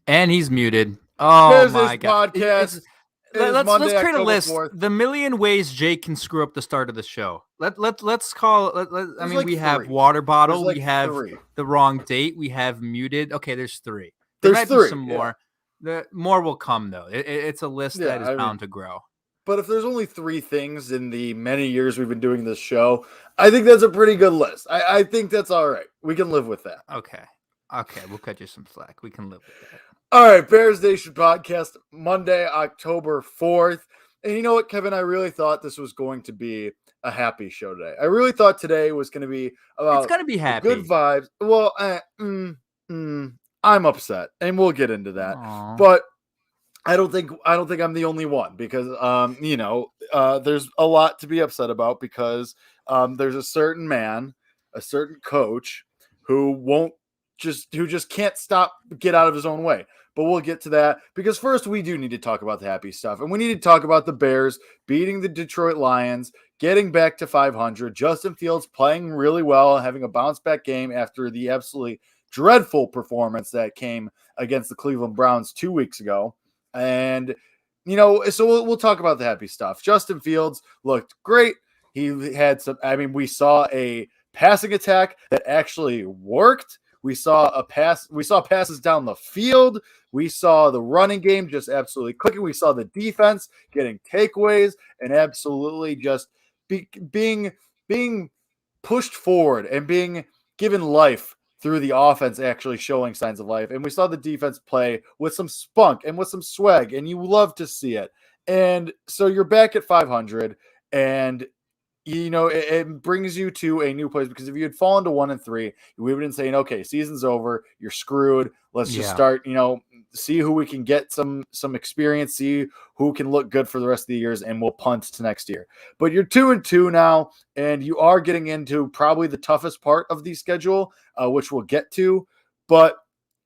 And he's muted. Oh There's this my god. podcast. It is Let's Monday, create a October list. 4th. The million ways Jake can screw up the start of the show. I There's mean, like we have three. water There's bottle, we like have three. the wrong date, we have muted. Okay, there's three. There There's might be three. some Yeah. more. The more will come though. It's a list Yeah. that is I mean, bound to grow. but if there's only three things in the many years we've been doing this show, I think that's a pretty good list. I think that's all right. We can live with that. Okay, we'll cut you some slack. We can live with that. All right, Bears Nation podcast, Monday, October 4th. And you know what, Kevin? I really thought this was going to be a happy show today. I really thought today was going to be about It's gonna be happy. good vibes. Well, I'm upset, and we'll get into that. Aww. But I don't think I'm the only one because there's a lot to be upset about because there's a certain man, a certain coach who just can't get out of his own way. But we'll get to that because first we do need to talk about the happy stuff, and we need to talk about the Bears beating the Detroit Lions, getting back to 500. Justin Fields playing really well, having a bounce back game after the absolutely dreadful performance that came against the Cleveland Browns 2 weeks ago. And, so we'll talk about the happy stuff. Justin Fields looked great. He had we saw a passing attack that actually worked. We saw passes down the field. We saw the running game just absolutely clicking. We saw the defense getting takeaways and absolutely just being pushed forward and being given life through the offense actually showing signs of life. And we saw the defense play with some spunk and with some swag, and you love to see it. And so you're back at 500, and it brings you to a new place because if you had fallen to 1-3, we would have been saying, okay, season's over, you're screwed. Let's just start, see who we can get some experience, see who can look good for the rest of the years, and we'll punt to next year. But you're 2-2 now, and you are getting into probably the toughest part of the schedule, which we'll get to. But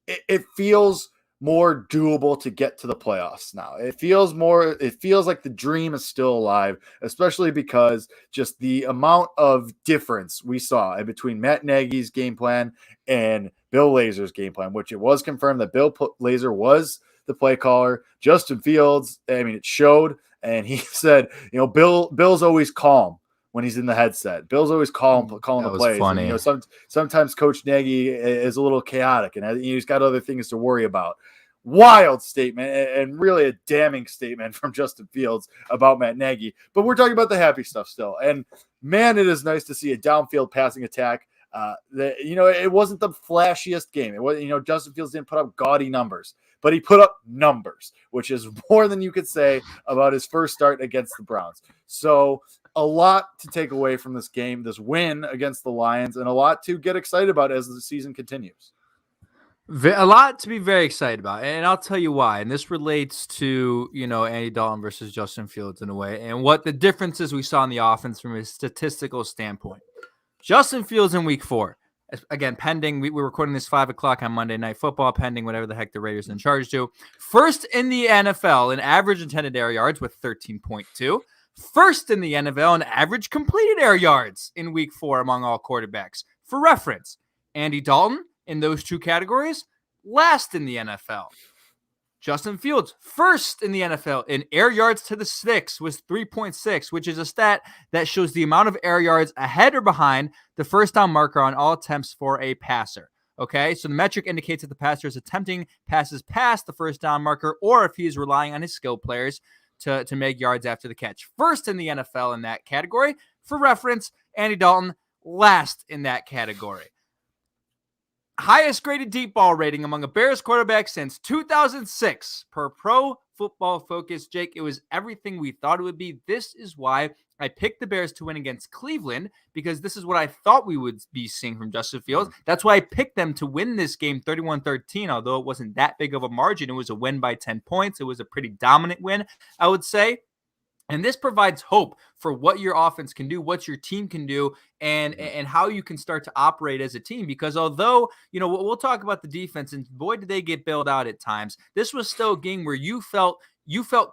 it feels more doable to get to the playoffs now. It feels like the dream is still alive, especially because just the amount of difference we saw between Matt Nagy's game plan and Bill Lazor's game plan, which it was confirmed that Bill Lazor was the play caller. Justin Fields, it showed, and he said, Bill's always calm when he's in the headset. Bill's always calling the plays. Funny. And, sometimes Coach Nagy is a little chaotic, and he's got other things to worry about. Wild statement and really a damning statement from Justin Fields about Matt Nagy. But we're talking about the happy stuff still. And man, it is nice to see a downfield passing attack. It wasn't the flashiest game. It was, Justin Fields didn't put up gaudy numbers, but he put up numbers, which is more than you could say about his first start against the Browns. So a lot to take away from this game, this win against the Lions, and a lot to get excited about as the season continues. A lot to be very excited about, and I'll tell you why. And this relates to, Andy Dalton versus Justin Fields in a way, and what the differences we saw in the offense from a statistical standpoint. Justin Fields in week 4, again, pending, we're recording this 5 o'clock on Monday Night Football, pending whatever the heck the Raiders in charge do. First in the NFL in average intended air yards with 13.2. First in the NFL in average completed air yards in week 4 among all quarterbacks. For reference, Andy Dalton, in those two categories, last in the NFL. Justin Fields, first in the NFL in air yards to the sticks, was 3.6, which is a stat that shows the amount of air yards ahead or behind the first down marker on all attempts for a passer. Okay, so the metric indicates that the passer is attempting passes past the first down marker, or if he is relying on his skill players to make yards after the catch. First in the NFL in that category. For reference, Andy Dalton, last in that category. Highest graded deep ball rating among a Bears quarterback since 2006 per Pro Football Focus. Jake, it was everything we thought it would be. This is why I picked the Bears to win against Cleveland, because this is what I thought we would be seeing from Justin Fields. That's why I picked them to win this game 31-13, although it wasn't that big of a margin. It was a win by 10 points. It was a pretty dominant win, I would say. And this provides hope for what your offense can do, what your team can do, and how you can start to operate as a team. Because although, we'll talk about the defense, and boy, did they get bailed out at times, this was still a game where you felt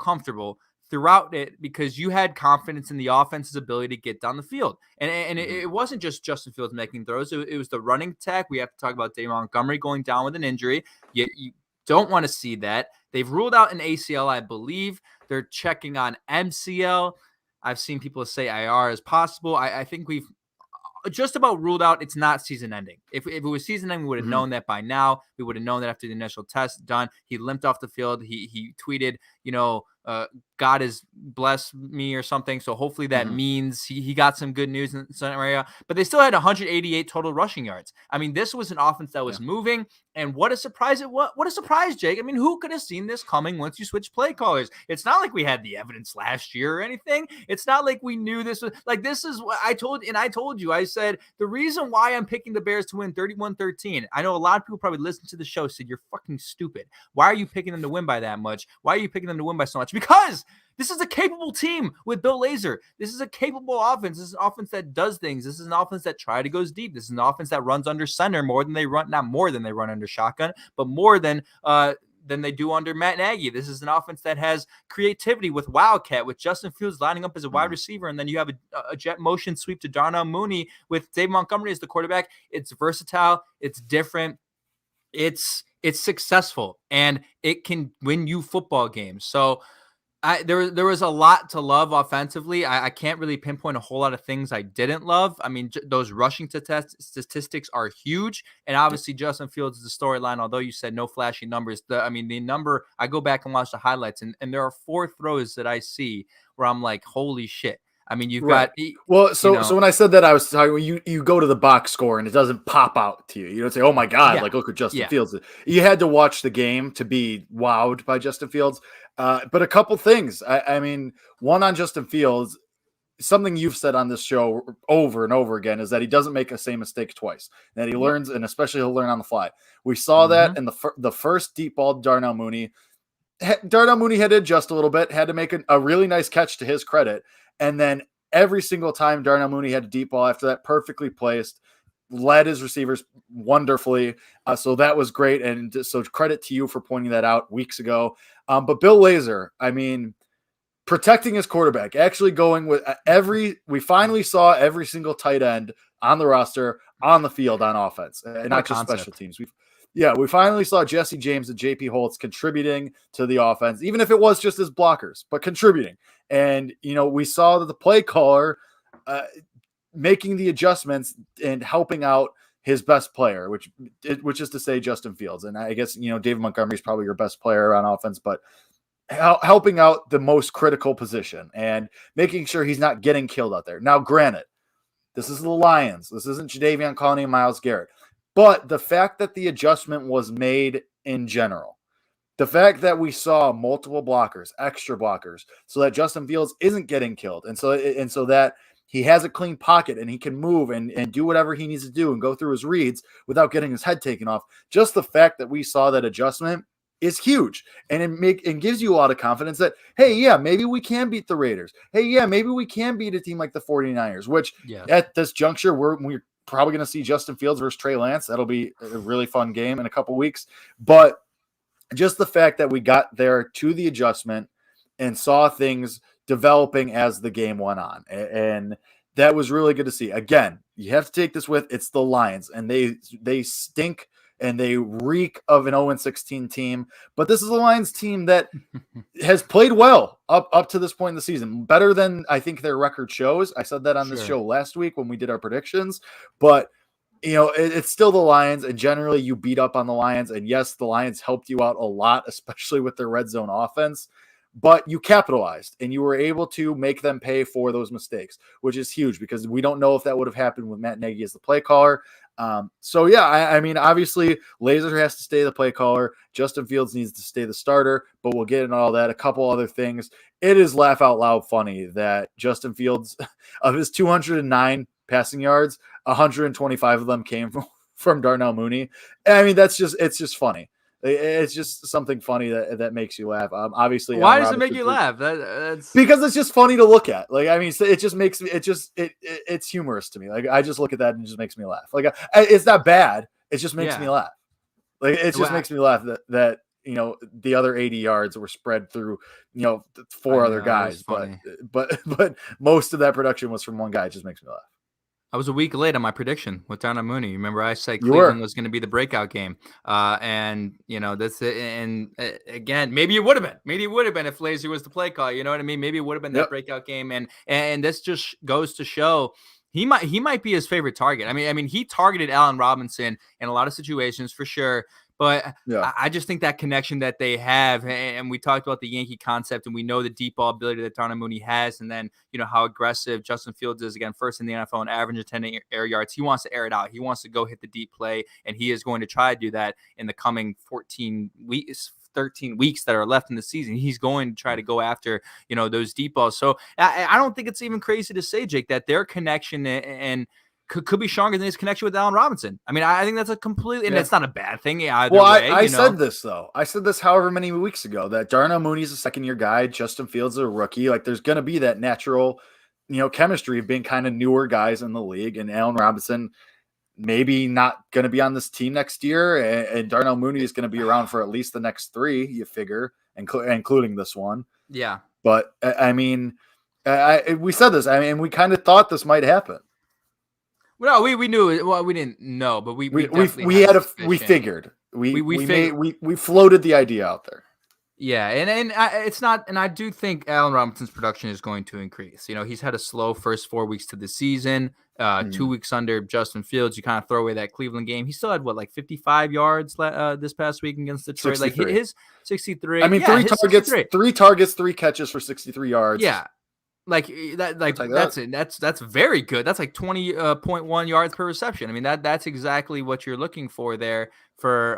comfortable throughout it because you had confidence in the offense's ability to get down the field. And it wasn't just Justin Fields making throws. It was the running attack. We have to talk about David Montgomery going down with an injury. You Don't want to see that. They've ruled out an ACL, I believe. They're checking on MCL. I've seen people say IR is possible. I think we've just about ruled out it's not season ending. If it was season ending, we would have known that by now. We would have known that after the initial test done. He limped off the field. He tweeted, God has blessed me or something. So hopefully that means he got some good news in some area. But they still had 188 total rushing yards. I mean, this was an offense that was moving. And what a surprise it was. What a surprise, Jake. I mean, who could have seen this coming once you switch play callers? It's not like we had the evidence last year or anything. It's not like we knew this was like, this is what I told you. I said, the reason why I'm picking the Bears to win 31-13. I know a lot of people probably listen to the show said, you're fucking stupid. Why are you picking them to win by that much? Why are you picking them to win by so much? Because this is a capable team with Bill Lazor. This is a capable offense. This is an offense that does things. This is an offense that goes deep. This is an offense that runs under center more than they run, not more than they run under shotgun, but more than they do under Matt Nagy. This is an offense that has creativity with Wildcat, with Justin Fields lining up as a wide receiver, and then you have a jet motion sweep to Darnell Mooney with Dave Montgomery as the quarterback. It's versatile. It's different. It's successful, and it can win you football games. So there was a lot to love offensively. I can't really pinpoint a whole lot of things I didn't love. I mean, those rushing statistics are huge. And obviously Justin Fields is the storyline, although you said no flashy numbers. The number, I go back and watch the highlights, and there are 4 throws that I see where I'm like, holy shit. I mean, you've got so when I said that, I was talking you go to the box score and it doesn't pop out to you. You don't say, "Oh my God!" Like look at Justin Fields. You had to watch the game to be wowed by Justin Fields. But a couple things. I mean, one on Justin Fields, something you've said on this show over and over again is that he doesn't make the same mistake twice. That he learns, and especially he'll learn on the fly. We saw that in the first deep ball to Darnell Mooney. Darnell Mooney had to adjust a little bit, had to make a really nice catch to his credit. And then every single time Darnell Mooney had a deep ball after that, perfectly placed, led his receivers wonderfully. So that was great. And so credit to you for pointing that out weeks ago. But Bill Lazor, I mean, protecting his quarterback, actually going with we finally saw every single tight end on the roster, on the field, on offense, and not just special teams. We finally saw Jesse James and JP Holtz contributing to the offense, even if it was just as blockers, but contributing. And, we saw that the play caller making the adjustments and helping out his best player, which is to say Justin Fields. And I guess, David Montgomery is probably your best player on offense, but helping out the most critical position and making sure he's not getting killed out there. Now, granted, this is the Lions. This isn't Jadeveon Clowney and Myles Garrett. But the fact that the adjustment was made in general, the fact that we saw multiple blockers, extra blockers, so that Justin Fields isn't getting killed, and so that he has a clean pocket and he can move and do whatever he needs to do and go through his reads without getting his head taken off. Just the fact that we saw that adjustment is huge, and it gives you a lot of confidence that, hey, yeah, maybe we can beat the Raiders. Hey, yeah, maybe we can beat a team like the 49ers, which at this juncture we're probably going to see Justin Fields versus Trey Lance. That'll be a really fun game in a couple weeks. But just the fact that we got there to the adjustment and saw things developing as the game went on. And that was really good to see. Again, you have to take this with, it's the Lions, and they stink and they reek of an 0-16 team. But this is a Lions team that has played well up to this point in the season, better than I think their record shows. I said that on this show last week when we did our predictions, but it's still the Lions, and generally you beat up on the Lions. And yes, the Lions helped you out a lot, especially with their red zone offense, but you capitalized and you were able to make them pay for those mistakes, which is huge because we don't know if that would have happened with Matt Nagy as the play caller. I mean, obviously Lazor has to stay the play caller. Justin Fields needs to stay the starter, but we'll get into all that. A couple other things. It is laugh out loud funny that Justin Fields, of his 209 passing yards, 125 of them came from Darnell Mooney. I mean, it's just funny. It's just something funny that makes you laugh. Obviously, why does it make you laugh? That's because it's just funny to look at. Like, I mean, it just makes me. It's humorous to me. Like, I just look at that and it just makes me laugh. Like, it's not bad. It just makes me laugh. Like, it just makes me laugh that the other 80 yards were spread through 4 other guys, but most of that production was from one guy. It just makes me laugh. I was a week late on my prediction with Darnell Mooney. Remember, I said You Cleveland were. was going to be the breakout game, and that's it. And again, maybe it would have been. Maybe it would have been if Laser was the play call. You know what I mean? Maybe it would have been that Yep. breakout game. And this just goes to show he might be his favorite target. I mean, he targeted Allen Robinson in a lot of situations for sure. But Yeah. I just think that connection that they have, and we talked about the Yankee concept, and we know the deep ball ability that Darnell Mooney has, and then how aggressive Justin Fields is, again, first in the NFL and averaging 10 air yards. He wants to air it out. He wants to go hit the deep play, and he is going to try to do that in the coming 13 weeks that are left in the season. He's going to try to go after those deep balls. So I don't think it's even crazy to say, Jake, that their connection and could be stronger than his connection with Allen Robinson. I mean, I think that's a completely, and it's not a bad thing either way. I said this, though. I said this however many weeks ago, that Darnell Mooney's a second-year guy, Justin Fields is a rookie. Like, there's going to be that natural, chemistry of being kind of newer guys in the league, and Allen Robinson maybe not going to be on this team next year, and Darnell Mooney is going to be around for at least the next 3, you figure, including this one. Yeah. But, I mean, we said this. I mean, we kind of thought this might happen. No, we knew it. Well, we didn't know, but we figured. We floated the idea out there. Yeah, and it's not, and I do think Allen Robinson's production is going to increase. He's had a slow first 4 weeks to the season, 2 weeks under Justin Fields. You kind of throw away that Cleveland game. He still had 55 yards this past week against Detroit. 63. Like his 63. I mean, yeah, 3 targets, 3 catches for 63 yards. Yeah. Like that, that's it. That's very good. That's like 20.1 yards per reception. I mean, that's exactly what you're looking for there for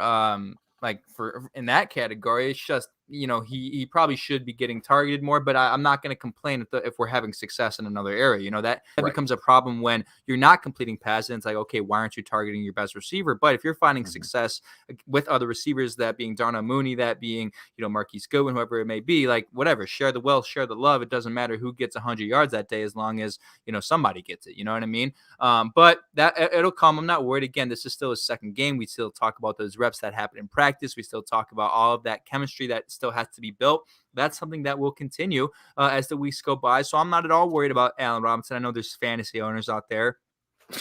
in that category. It's just he probably should be getting targeted more, but I'm not going to complain if we're having success in another area. That becomes a problem when you're not completing passes. And it's like, okay, why aren't you targeting your best receiver? But if you're finding success with other receivers, that being Darnell Mooney, that being Marquise Goodwin, whoever it may be, like whatever, share the wealth, share the love. It doesn't matter who gets 100 yards that day as long as somebody gets it. You know what I mean? But that it'll come. I'm not worried. Again, this is still a second game. We still talk about those reps that happen in practice. We still talk about all of that chemistry that still has to be built. That's something that will continue as the weeks go by. So I'm not at all worried about Allen Robinson. I know there's fantasy owners out there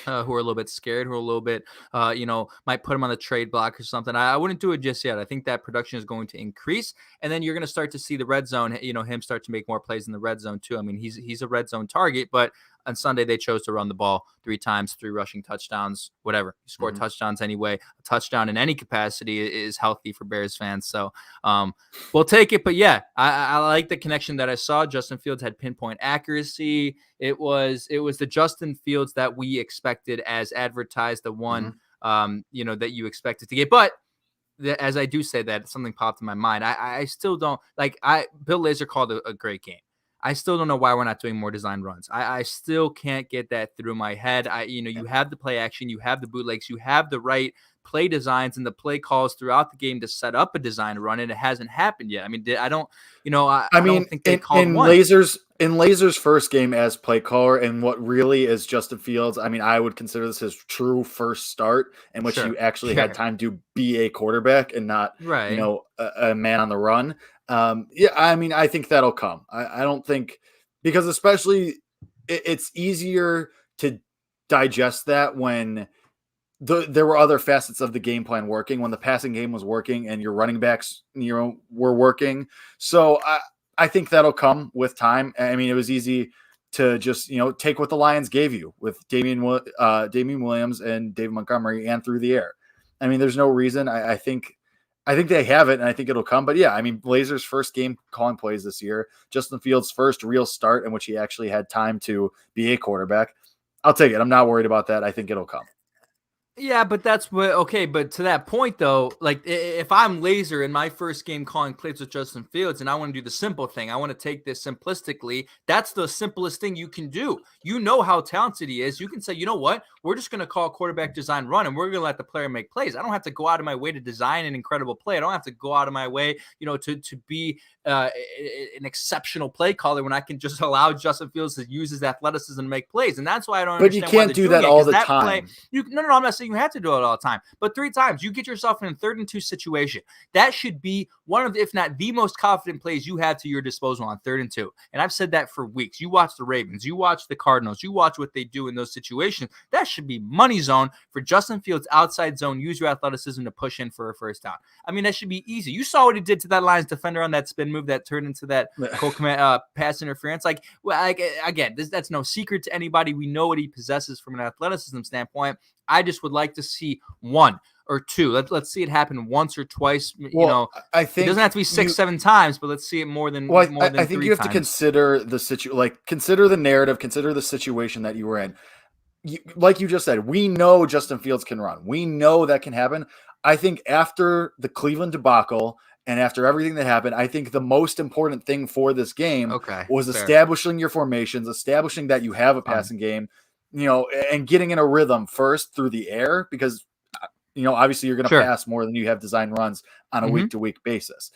who are a little bit scared, who are a little bit, might put him on the trade block or something. I wouldn't do it just yet. I think that production is going to increase, and then you're going to start to see the red zone, him start to make more plays in the red zone too. I mean, he's a red zone target, but on Sunday they chose to run the ball 3 times, 3 rushing touchdowns, whatever. You score touchdowns anyway. A touchdown in any capacity is healthy for Bears fans. So we'll take it. But yeah, I like the connection that I saw. Justin Fields had pinpoint accuracy. It was the Justin Fields that we expected as advertised, the one that you expected to get. But as I do say that, something popped in my mind. I still don't Bill Lazor called a great game. I still don't know why we're not doing more design runs. I still can't get that through my head. You have the play action, you have the bootlegs, you have the right play designs and the play calls throughout the game to set up a design run, and it hasn't happened yet. I mean, I don't think they called one. Lazor's first game as play caller, and what really is Justin Fields. I mean, I would consider this his true first start in which you actually had time to be a quarterback and not, a man on the run. I mean, I think that'll come. I don't think, because especially it's easier to digest that when there were other facets of the game plan working, when the passing game was working and your running backs, were working. So I think that'll come with time. I mean, it was easy to just, take what the Lions gave you with Damian Williams and David Montgomery and through the air. I mean, there's no reason. I think they have it, and I think it'll come. But yeah, I mean, Lazor's first game calling plays this year, Justin Fields' first real start in which he actually had time to be a quarterback. I'll take it. I'm not worried about that. I think it'll come. Yeah, but that's what, okay. But to that point, though, like if I'm Lazor in my first game calling plays with Justin Fields and I want to do the simple thing, I want to take this simplistically. That's the simplest thing you can do. You know how talented he is. You can say, you know what? We're just going to call quarterback design run and we're going to let the player make plays. I don't have to go out of my way to design an incredible play. I don't have to go out of my way, to be an exceptional play caller when I can just allow Justin Fields to use his athleticism to make plays. And that's why I don't understand. But you can't do that all the time. No, I'm not saying saying you have to do it all the time, but 3 times you get yourself in a 3rd and 2 situation. That should be one of, if not the most confident plays you have to your disposal on 3rd and 2. And I've said that for weeks. You watch the Ravens, you watch the Cardinals, you watch what they do in those situations. That should be money zone for Justin Fields, outside zone. Use your athleticism to push in for a first down. I mean, that should be easy. You saw what he did to that Lions defender on that spin move that turned into that pass interference. Again, that's no secret to anybody. We know what he possesses from an athleticism standpoint. I just would like to see 1 or 2. Let's see it happen once or twice. I think it doesn't have to be 6-7 times, but let's see it more than. Well, more than I think you have to consider the consider the narrative, consider the situation that you were in. Like you just said, we know Justin Fields can run. We know that can happen. I think after the Cleveland debacle and after everything that happened, I think the most important thing for this game was establishing your formations, establishing that you have a passing game, and getting in a rhythm first through the air, because obviously you're going to pass more than you have design runs on a week-to-week basis.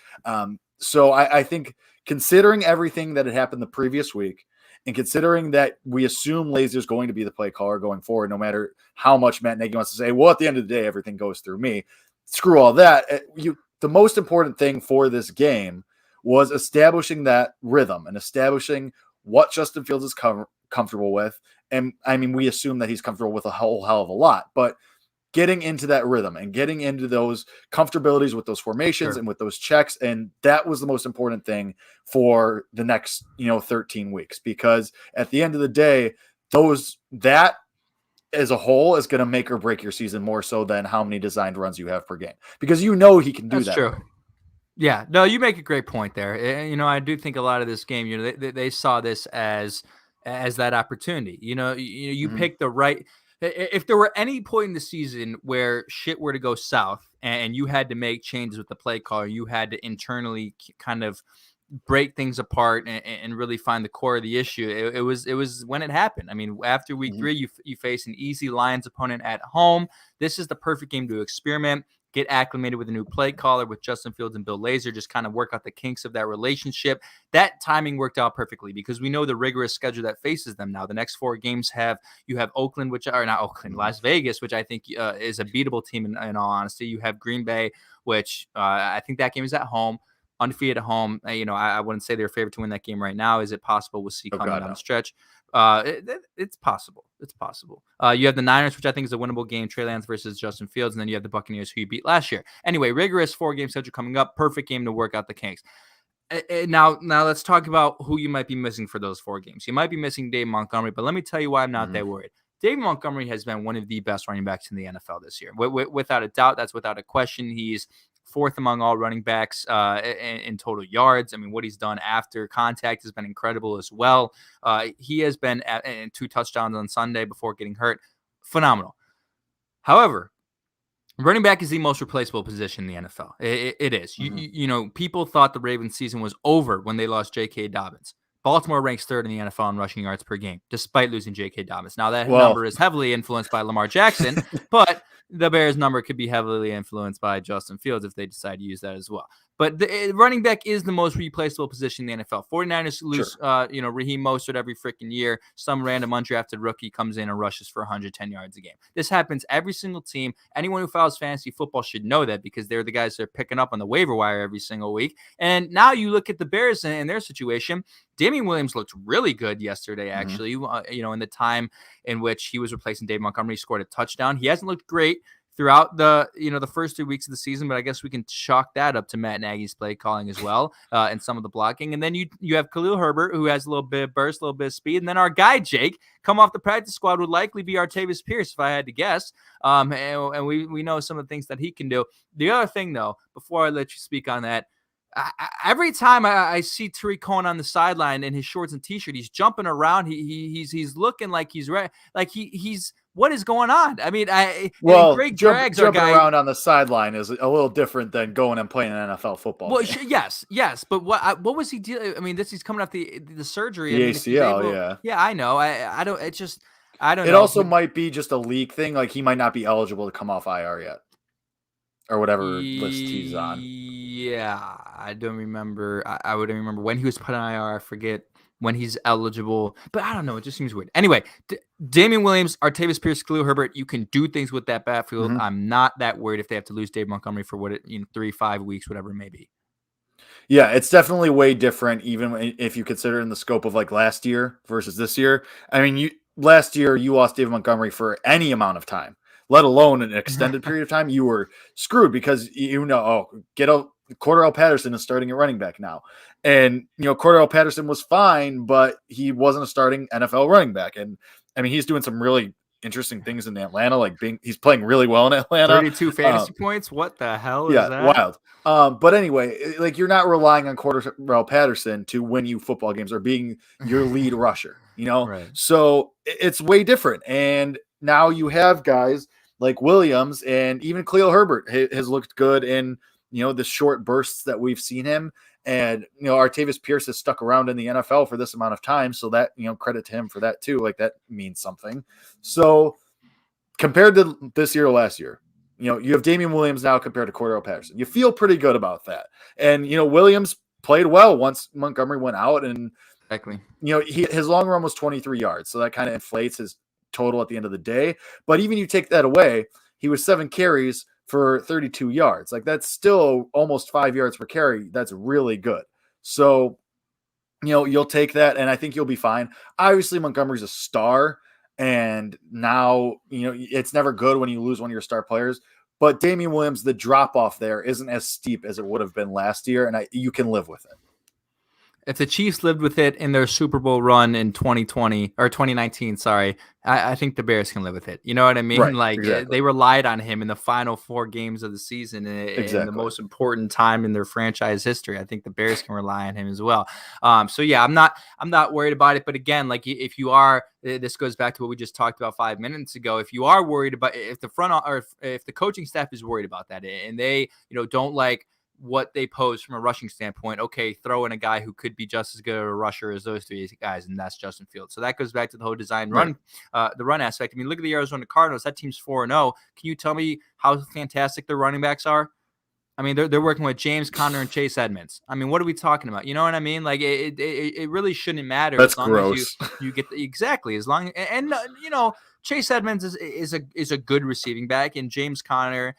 So I think considering everything that had happened the previous week, and considering that we assume Lazier's going to be the play caller going forward, no matter how much Matt Nagy wants to say, well, at the end of the day, everything goes through me. Screw all that. The most important thing for this game was establishing that rhythm and establishing what Justin Fields is comfortable with. And I mean, we assume that he's comfortable with a whole hell of a lot, but getting into that rhythm and getting into those comfortabilities with those formations and with those checks. And that was the most important thing for the next, 13 weeks, because at the end of the day, that as a whole is going to make or break your season more so than how many designed runs you have per game, because he can do that. That's true. Yeah, no, you make a great point there. I do think a lot of this game, they saw this as that opportunity. You pick the right. If there were any point in the season where shit were to go south and you had to make changes with the play call, you had to internally kind of break things apart and really find the core of the issue, it was when it happened. I mean, after week 3, you face an easy Lions opponent at home. This is the perfect game to experiment, get acclimated with a new play caller with Justin Fields and Bill Lazor, just kind of work out the kinks of that relationship. That timing worked out perfectly because we know the rigorous schedule that faces them now. The next 4 games you have Oakland, Las Vegas, which I think is a beatable team in all honesty. You have Green Bay, which I think that game is at home. Undefeated at home. I wouldn't say they're favored to win that game right now. Is it possible? We'll see coming down the stretch. It's possible. It's possible. You have the Niners, which I think is a winnable game. Trey Lance versus Justin Fields. And then you have the Buccaneers, who you beat last year. Anyway, rigorous 4-game schedule coming up. Perfect game to work out the kinks. Now let's talk about who you might be missing for those 4 games. You might be missing Dave Montgomery, but let me tell you why I'm not that worried. Dave Montgomery has been one of the best running backs in the NFL this year. Without a doubt, that's without a question. He's 4th among all running backs in total yards. I mean, what he's done after contact has been incredible as well. He has been at 2 touchdowns on Sunday before getting hurt. Phenomenal. However, running back is the most replaceable position in the NFL. It is. People thought the Ravens season was over when they lost J.K. Dobbins. Baltimore ranks 3rd in the NFL in rushing yards per game, despite losing J.K. Dobbins. Now, that number is heavily influenced by Lamar Jackson, but the Bears' number could be heavily influenced by Justin Fields if they decide to use that as well. But the running back is the most replaceable position in the NFL. 49ers lose, Raheem Mostert every freaking year. Some random undrafted rookie comes in and rushes for 110 yards a game. This happens every single team. Anyone who follows fantasy football should know that, because they're the guys that are picking up on the waiver wire every single week. And now you look at the Bears and their situation. Damian Williams looked really good yesterday, actually. In the time in which he was replacing Dave Montgomery, he scored a touchdown. He hasn't looked great throughout the first 3 weeks of the season, but I guess we can chalk that up to Matt Nagy's play calling as well, and some of the blocking. And then you have Khalil Herbert, who has a little bit of burst, a little bit of speed, and then our guy Jake come off the practice squad would likely be Artavis Pierce if I had to guess. And we know some of the things that he can do. The other thing, though, before I let you speak on that, every time I see Tariq Cohen on the sideline in his shorts and t-shirt, he's jumping around. He's looking like he's ready. Like he's what is going on? I mean, Greg Drags jumping around on the sideline is a little different than going and playing an NFL football. Well, yes, but what was he dealing? I mean, he's coming off the surgery. The ACL, yeah, I know. I don't. It just I don't. It know. also might be just a league thing. Like he might not be eligible to come off IR yet, or whatever list he's on. Yeah, I don't remember. I wouldn't remember when he was put on IR. I forget when he's eligible. But I don't know. It just seems weird. Anyway, Damian Williams, Artavis Pierce, Khalil Herbert, you can do things with that backfield. Mhm. I'm not that worried if they have to lose Dave Montgomery for 3-5 weeks, whatever it may be. Yeah, it's definitely way different, even if you consider in the scope of like last year versus this year. I mean, last year you lost David Montgomery for any amount of time, let alone an extended period of time. You were screwed because Cordarrelle Patterson is starting at running back now, and Cordarrelle Patterson was fine, but he wasn't a starting NFL running back, and I mean he's doing some really interesting things in Atlanta. He's playing really well in Atlanta. 32 fantasy points. What the hell is that? Wild. But anyway, like you're not relying on Cordarrelle Patterson to win you football games or being your lead rusher, Right. So it's way different. And now you have guys like Williams and even Khalil Herbert has looked good in the short bursts that we've seen him. And Artavis Pierce has stuck around in the NFL for this amount of time, so that credit to him for that too. Like that means something. So compared to this year or last year, you have Damian Williams now compared to Cordarrelle Patterson. You feel pretty good about that. And Williams played well once Montgomery went out, and exactly. His long run was 23 yards, so that kind of inflates his total at the end of the day. But even you take that away, he was 7 carries for 32 yards. Like that's still almost 5 yards per carry. That's really good. So you'll take that, and I think you'll be fine. Obviously, Montgomery's a star. And now, it's never good when you lose one of your star players. But Damian Williams, the drop off there isn't as steep as it would have been last year, and you can live with it. If the Chiefs lived with it in their Super Bowl run in 2020 or 2019, sorry, I think the Bears can live with it. You know what I mean? Right, exactly. They relied on him in the final 4 games of the season in the most important time in their franchise history. I think the Bears can rely on him as well. So yeah, I'm not worried about it. But again, like if you are, this goes back to what we just talked about 5 minutes ago. If you are worried about if the front or if the coaching staff is worried about that and they don't like what they pose from a rushing standpoint, okay, throw in a guy who could be just as good a rusher as those 3 guys, and that's Justin Fields. So that goes back to the whole design run, the run aspect. I mean, look at the Arizona Cardinals. That team's 4-0. Can you tell me how fantastic their running backs are? I mean, they're working with James Conner and Chase Edmonds. I mean, what are we talking about? You know what I mean? Like it really shouldn't matter. That's as long gross. As you get exactly as long and Chase Edmonds is a good receiving back, and James Conner.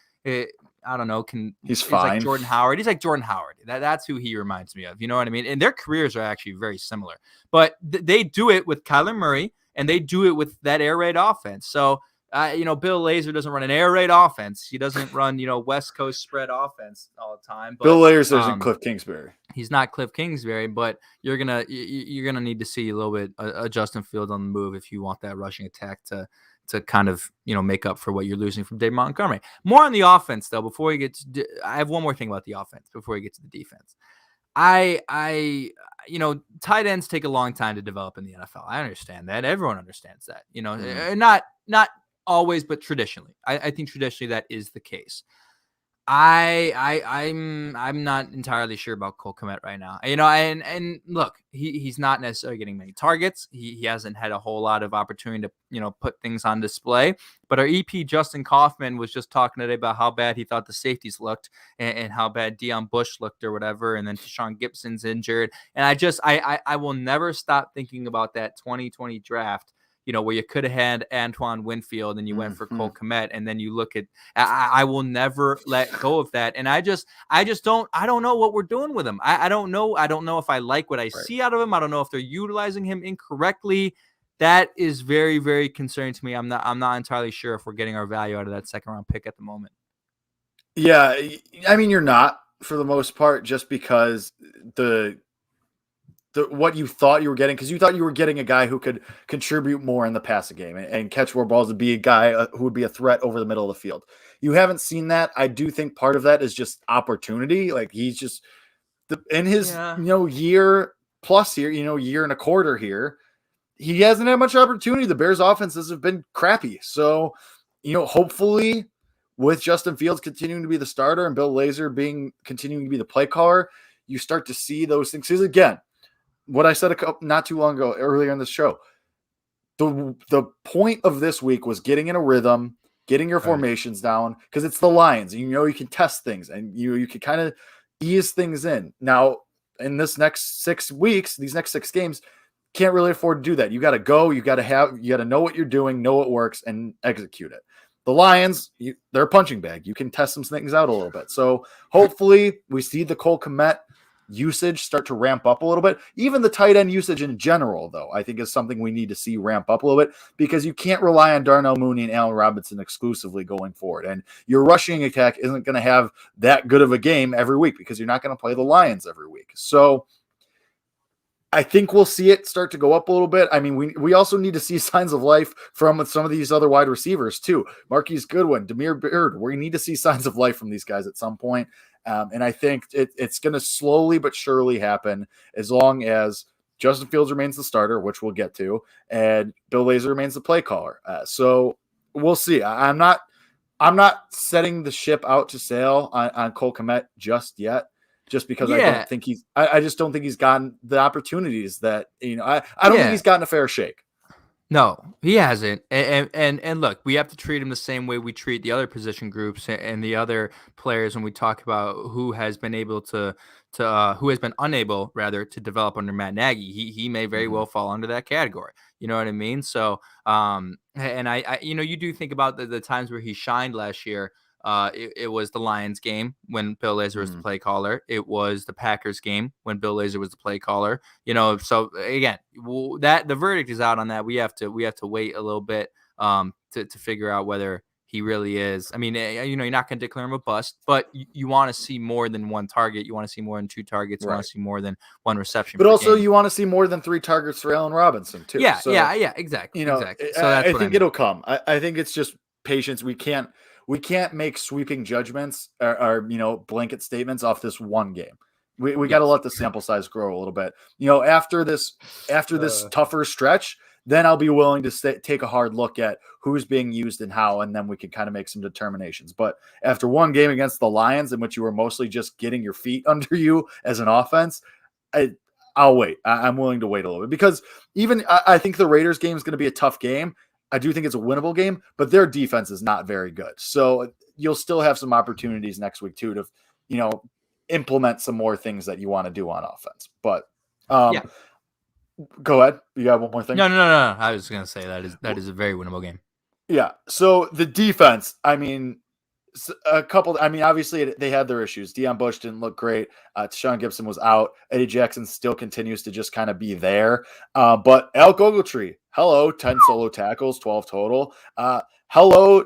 I don't know. He's fine. Like Jordan Howard. He's like Jordan Howard. That's who he reminds me of. You know what I mean? And their careers are actually very similar. But they do it with Kyler Murray, and they do it with that air raid offense. So, Bill Lazor doesn't run an air raid offense. He doesn't run, West Coast spread offense all the time. But, Bill Lazor isn't Cliff Kingsbury. He's not Cliff Kingsbury, but you're gonna need to see a little bit of Justin Fields on the move if you want that rushing attack to kind of, make up for what you're losing from Dave Montgomery. More on the offense, though, before we get to I have one more thing about the offense before we get to the defense. Tight ends take a long time to develop in the NFL. I understand that. Everyone understands that, not always, but traditionally. I think traditionally that is the case. I'm not entirely sure about Cole Kmet right now. And look, he's not necessarily getting many targets. He hasn't had a whole lot of opportunity to, put things on display. But our EP Justin Kaufman was just talking today about how bad he thought the safeties looked and how bad Deion Bush looked or whatever. And then Tashawn Gibson's injured. And I will never stop thinking about that 2020 draft, where you could have had Antoine Winfield and you went for Cole Kmet, and then you look at, I will never let go of that. And I don't know what we're doing with him. I don't know. I don't know if I like what I see out of him. I don't know if they're utilizing him incorrectly. That is very, very concerning to me. I'm not entirely sure if we're getting our value out of that 2nd round pick at the moment. Yeah. I mean, you're not for the most part, just because what you thought you were getting, because you thought you were getting a guy who could contribute more in the passing game and catch more balls, to be a guy who would be a threat over the middle of the field. You haven't seen that. I do think part of that is just opportunity. Like he's just in his year plus here, year and a quarter here, he hasn't had much opportunity. The Bears offenses have been crappy. So, hopefully with Justin Fields continuing to be the starter and Bill Lazor continuing to be the play caller, you start to see those things. Because again, what I said not too long ago, earlier in the show, the point of this week was getting in a rhythm, getting your formations down, because it's the Lions. You can test things and you can kind of ease things in. Now, in this next 6 weeks, these next 6 games, can't really afford to do that. You got to go. You got to know what you're doing, know what works, and execute it. The Lions, they're a punching bag. You can test some things out a little bit. So hopefully we see the Cole Kmet usage start to ramp up a little bit. Even the tight end usage in general, though, I think is something we need to see ramp up a little bit, because you can't rely on Darnell Mooney and Allen Robinson exclusively going forward. And your rushing attack isn't going to have that good of a game every week, because you're not going to play the Lions every week. So I think we'll see it start to go up a little bit. I mean, we also need to see signs of life from some of these other wide receivers too. Marquise Goodwin, Damiere Byrd. We need to see signs of life from these guys at some point. And I think it's going to slowly but surely happen as long as Justin Fields remains the starter, which we'll get to, and Bill Lazor remains the play caller. So we'll see. I'm not setting the ship out to sail on Cole Kmet just yet, just because I just don't think he's gotten the opportunities that, I don't think he's gotten a fair shake. No, he hasn't. And look, we have to treat him the same way we treat the other position groups and the other players when we talk about who has been unable rather to develop under Matt Nagy. He may very well fall under that category. You know what I mean? So, and I you do think about the times where he shined last year. It was the Lions game when Bill Lazor was the play caller. It was the Packers game when Bill Lazor was the play caller. So again, that the verdict is out on that. We have to wait a little bit to figure out whether he really is. I mean, you're not going to declare him a bust, but you want to see more than one target. You want to see more than 2 targets. You want to see more than 1 reception. But also, you want to see more than 3 targets for Allen Robinson too. Yeah, so, exactly. Exactly. So I think it'll come. I think it's just patience. We can't make sweeping judgments or blanket statements off this one game. We got to let the sample size grow a little bit. After this tougher stretch, then I'll be willing to take a hard look at who's being used and how, and then we can kind of make some determinations. But after one game against the Lions, in which you were mostly just getting your feet under you as an offense, I'll wait. I'm willing to wait a little bit, because even I think the Raiders game is going to be a tough game. I do think it's a winnable game, but their defense is not very good. So you'll still have some opportunities next week too to, implement some more things that you want to do on offense. But go ahead. You got one more thing? No. I was going to say that is a very winnable game. Yeah. So the defense, obviously they had their issues. Deion Bush didn't look great. Tashaun Gibson was out. Eddie Jackson still continues to just kind of be there. But Alec Ogletree, 10 solo tackles, 12 total. Hello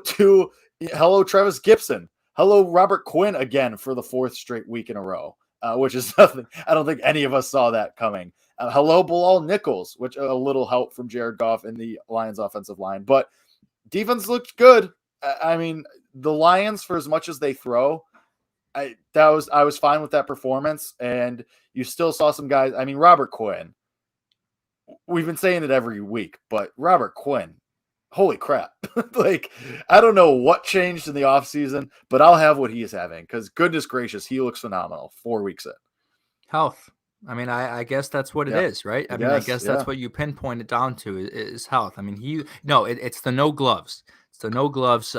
Travis Gibson. Hello Robert Quinn again for the 4th straight week in a row, which is nothing. I don't think any of us saw that coming. Hello Bilal Nichols, which a little help from Jared Goff and the Lions offensive line. But defense looked good. The Lions, for as much as they throw, I was fine with that performance. And you still saw some guys. Robert Quinn, we've been saying it every week, but Robert Quinn, holy crap. I don't know what changed in the offseason, but I'll have what he is having, because goodness gracious, he looks phenomenal 4 weeks in. Health. I guess that's what it is, right? I guess that's what you pinpoint it down to is health. It's the no gloves. So no gloves.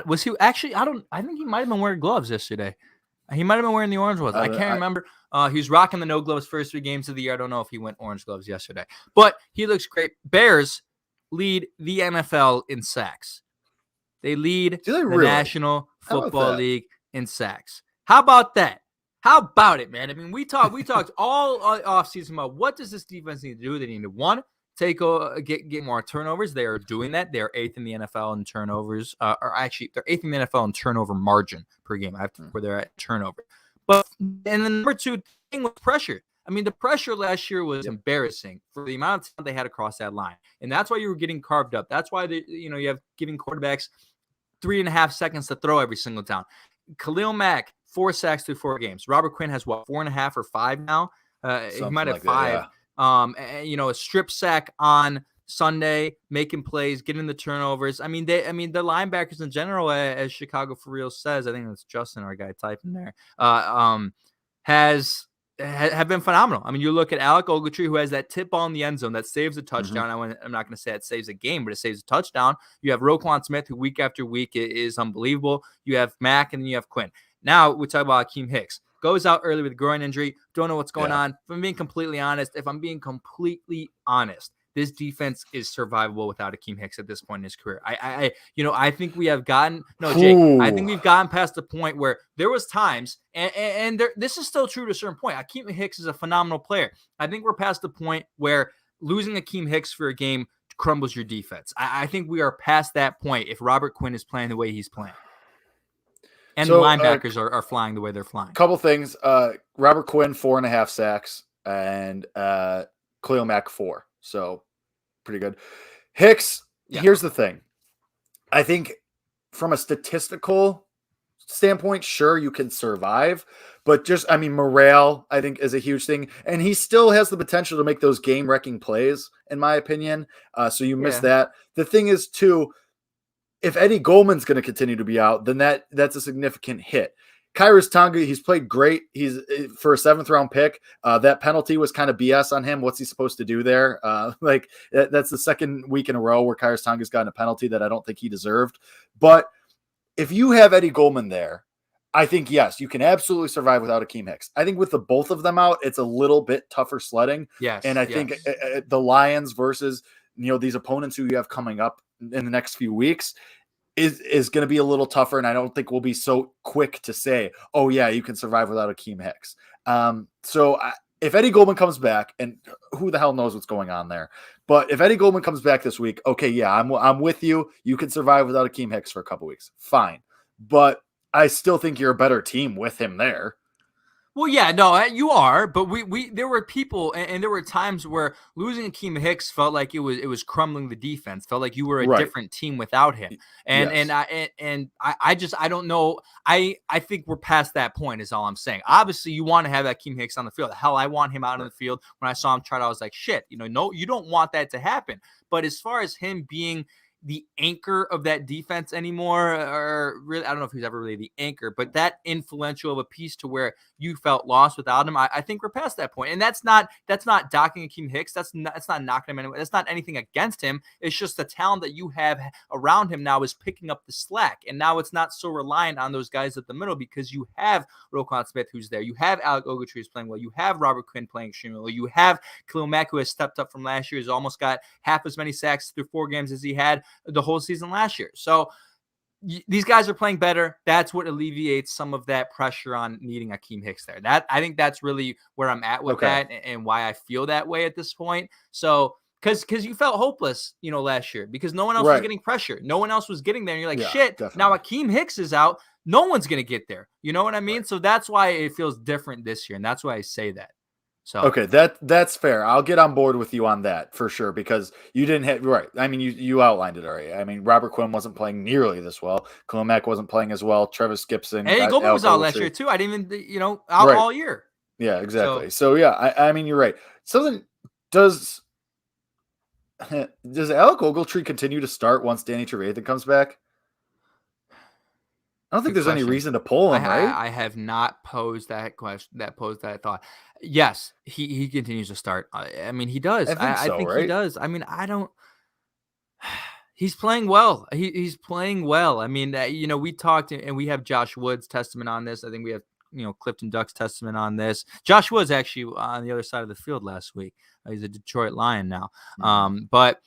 Was he actually? I think he might have been wearing gloves yesterday. He might have been wearing the orange ones. I can't remember. He was rocking the no gloves first 3 games of the year. I don't know if he went orange gloves yesterday, but he looks great. Bears lead the NFL in sacks. They lead the National Football League in sacks. How about that? How about it, man? We talked all offseason about what does this defense need to do. They need to get more turnovers. They are doing that. They are 8th in the NFL in turnovers. They're 8th in the NFL in turnover margin per game. I have to where they're at turnover. But and then number 2 thing was pressure. The pressure last year was embarrassing for the amount of time they had across that line, and that's why you were getting carved up. That's why you have giving quarterbacks 3.5 seconds to throw every single down. Khalil Mack, 4 sacks through 4 games. Robert Quinn has 4.5 or 5 now. He might have 5. A strip sack on Sunday, making plays, getting the turnovers. The linebackers in general, as Chicago for Real says, I think that's Justin, our guy typing there, have been phenomenal. You look at Alec Ogletree, who has that tip ball in the end zone that saves a touchdown. I'm not going to say it saves a game, but it saves a touchdown. You have Roquan Smith, who week after week is unbelievable. You have Mack, and then you have Quinn. Now we talk about Akeem Hicks. goes out early with a groin injury. Don't know what's going Yeah. on. If I'm being completely honest, this defense is survivable without Akeem Hicks at this point in his career. I think we have gotten Jake. I think we've gotten past the point where there was times, and this is still true to a certain point. Akeem Hicks is a phenomenal player. I think we're past the point where losing Akeem Hicks for a game crumbles your defense. I think we are past that point if Robert Quinn is playing the way he's playing, and So, linebackers are flying the way they're flying. Couple things. Robert Quinn 4.5 sacks, and Khalil Mack 4. So pretty good. Hicks, Here's the thing. I think from a statistical standpoint, sure, you can survive, but morale, I think, is a huge thing. And he still has the potential to make those game-wrecking plays, in my opinion. So you miss that. The thing is, too, if Eddie Goldman's going to continue to be out, then that's a significant hit. Khyiris Tonga, he's played great. He's for a 7th-round pick. That penalty was kind of BS on him. What's he supposed to do there? That's the second week in a row where Khyiris Tonga's gotten a penalty that I don't think he deserved. But if you have Eddie Goldman there, I think, yes, you can absolutely survive without Akeem Hicks. I think with the both of them out, it's a little bit tougher sledding. Yes, and I think the Lions versus these opponents who you have coming up in the next few weeks is going to be a little tougher, and I don't think we'll be so quick to say, oh, yeah, you can survive without Akeem Hicks. If Eddie Goldman comes back, and who the hell knows what's going on there, but if Eddie Goldman comes back this week, okay, yeah, I'm with you. You can survive without Akeem Hicks for a couple weeks. Fine. But I still think you're a better team with him there. Well, yeah, no, you are, but there were people, and there were times where losing Akeem Hicks felt like it was crumbling the defense. Felt like you were a different team without him, and I don't know. I think we're past that point. Is all I'm saying. Obviously, you want to have Akeem Hicks on the field. Hell, I want him out on the field. When I saw him try, I was like, shit, no, you don't want that to happen. But as far as him being the anchor of that defense anymore, or really, I don't know if he's ever really the anchor, but that influential of a piece to where you felt lost without him. I think we're past that point. And that's not docking Akeem Hicks. That's not knocking him anyway. That's not anything against him. It's just the talent that you have around him now is picking up the slack. And now it's not so reliant on those guys at the middle because you have Roquan Smith who's there. You have Alec Ogletree who's playing well. You have Robert Quinn playing extremely well. You have Khalil Mack who has stepped up from last year. He's almost got half as many sacks through 4 games as he had the whole season last year. So these guys are playing better. That's what alleviates some of that pressure on needing Akeem Hicks there. I think that's really where I'm at with that and why I feel that way at this point. So because you felt hopeless, last year because no one else was getting pressure. No one else was getting there. And you're like, shit, definitely. Now Akeem Hicks is out. No one's going to get there. You know what I mean? Right. So that's why it feels different this year. And that's why I say that. So okay, that's fair. I'll get on board with you on that for sure because you didn't hit right. I mean, you outlined it already. I mean, Robert Quinn wasn't playing nearly this well. Khalil Mack wasn't playing as well. Travis Gibson. Hey, Goldman was out last year too. I didn't even out all year. Yeah, exactly. So yeah, I mean, you're right. Does Alec Ogletree continue to start once Danny Trevathan comes back? I don't think there's any reason to pull him, right? I have not posed that question. That thought. Yes, he continues to start. I mean, he does. I think he does. I mean, I don't. He's playing well. He's playing well. I mean, we talked and we have Josh Woods' testament on this. I think we have Clifton Duck's testament on this. Josh Woods actually on the other side of the field last week. He's a Detroit Lion now. But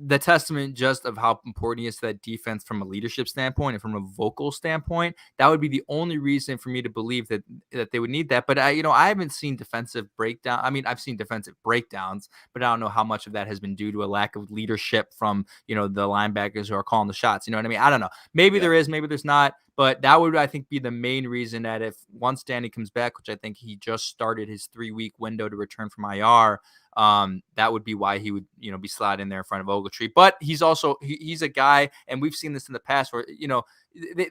the testament just of how important he is to that defense from a leadership standpoint and from a vocal standpoint, that would be the only reason for me to believe that they would need that. But I haven't seen defensive breakdown. I mean, I've seen defensive breakdowns, but I don't know how much of that has been due to a lack of leadership from, the linebackers who are calling the shots. You know what I mean? I don't know. Maybe there is, maybe there's not. But that would, I think, be the main reason that if once Danny comes back, which I think he just started his 3-week window to return from IR, that would be why he would, be slotted in there in front of Ogletree. But he's also he's a guy, and we've seen this in the past where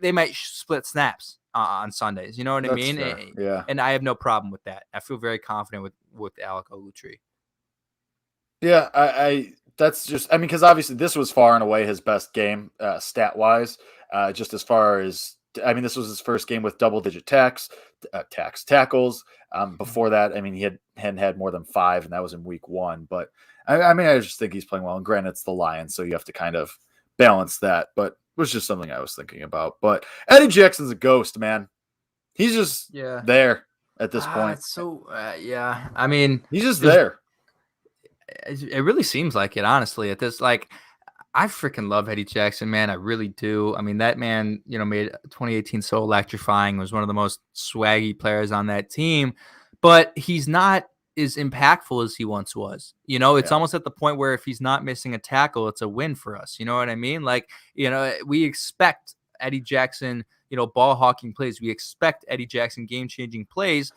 they might split snaps on Sundays. You know what I mean? Yeah. And I have no problem with that. I feel very confident with Alec Ogletree. Yeah, I that's just because obviously this was far and away his best game stat wise. Just as far as this was his first game with double-digit tackles. Before that, he hadn't had more than 5, and that was in week 1. But I just think he's playing well. And granted, it's the Lions, so you have to kind of balance that. But it was just something I was thinking about. But Eddie Jackson's a ghost, man. He's just there. at this point. It's so yeah. I mean, He's just there. it really seems like it, honestly. At this, like, I freaking love Eddie Jackson, man. I really do. I mean, that man, made 2018 so electrifying. Was one of the most swaggy players on that team, but he's not as impactful as he once was. It's Yeah. almost at the point where if he's not missing a tackle, it's a win for us. You know what I mean? Like, we expect Eddie Jackson, ball hawking plays. We expect Eddie Jackson game changing plays.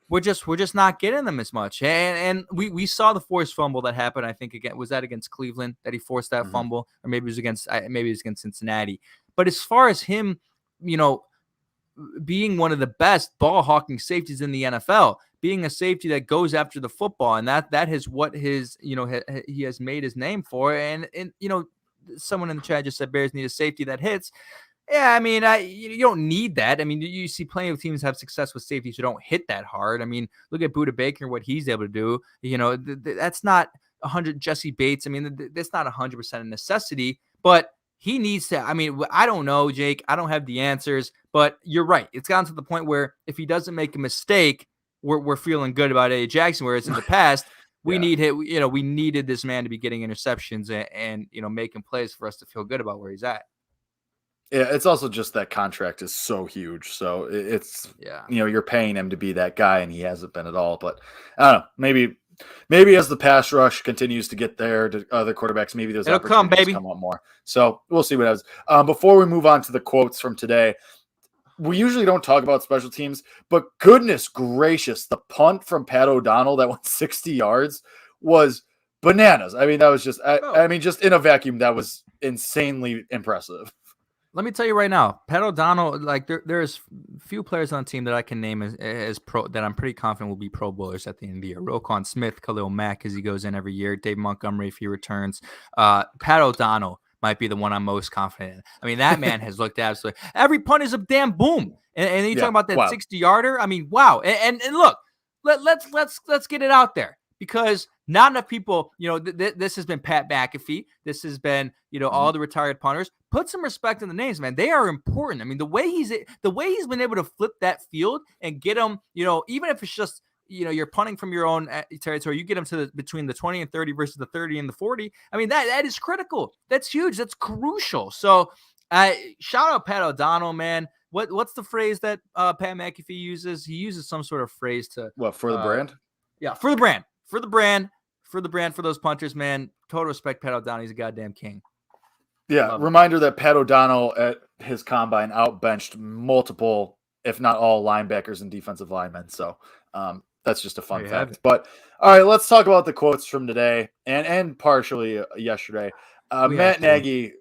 We're just not getting them as much. And we saw the forced fumble that happened. I think again, was that against Cleveland that he forced that fumble, or maybe it was against Cincinnati. But as far as him, being one of the best ball hawking safeties in the NFL, being a safety that goes after the football, and that is what his he has made his name for. And someone in the chat just said Bears need a safety that hits. Yeah, I mean, you don't need that. I mean, you see plenty of teams have success with safeties who don't hit that hard. I mean, look at Budda Baker, what he's able to do. That's not 100. Jesse Bates, I mean, that's not 100% a necessity, but he needs to. I mean, I don't know, Jake. I don't have the answers, but you're right. It's gotten to the point where if he doesn't make a mistake, we're feeling good about Eddie Jackson, whereas in the past, we we needed this man to be getting interceptions and making plays for us to feel good about where he's at. Yeah, it's also just that contract is so huge. So it's you're paying him to be that guy, and he hasn't been at all. But I don't know, maybe as the pass rush continues to get there to other quarterbacks, maybe those opportunities come up more. So we'll see what happens. Before we move on to the quotes from today, we usually don't talk about special teams, but goodness gracious, the punt from Pat O'Donnell that went 60 yards was bananas. I mean, that was just I mean, just in a vacuum, that was insanely impressive. Let me tell you right now, Pat O'Donnell, like there's few players on the team that I can name as pro that I'm pretty confident will be Pro Bowlers at the end of the year. Roquan Smith, Khalil Mack as he goes in every year, Dave Montgomery if he returns. Pat O'Donnell might be the one I'm most confident in. I mean, that man has looked absolutely. Every punt is a damn boom, and then you talk about that 60-yarder. I mean, wow. And look, let's get it out there. Because not enough people, this has been Pat McAfee. This has been, all the retired punters. Put some respect in the names, man. They are important. I mean, the way he's been able to flip that field and get them, even if it's just, you're punting from your own territory, you get them to between the 20 and 30 versus the 30 and the 40. I mean, that is critical. That's huge. That's crucial. So, shout out Pat O'Donnell, man. What's the phrase that Pat McAfee uses? He uses some sort of phrase to for the brand. Yeah, for the brand. For the brand, for those punters, man. Total respect, Pat O'Donnell. He's a goddamn king. Yeah, reminder that Pat O'Donnell at his combine outbenched multiple, if not all, linebackers and defensive linemen. So that's just a fun fact. But all right, let's talk about the quotes from today and partially yesterday. Matt Nagy,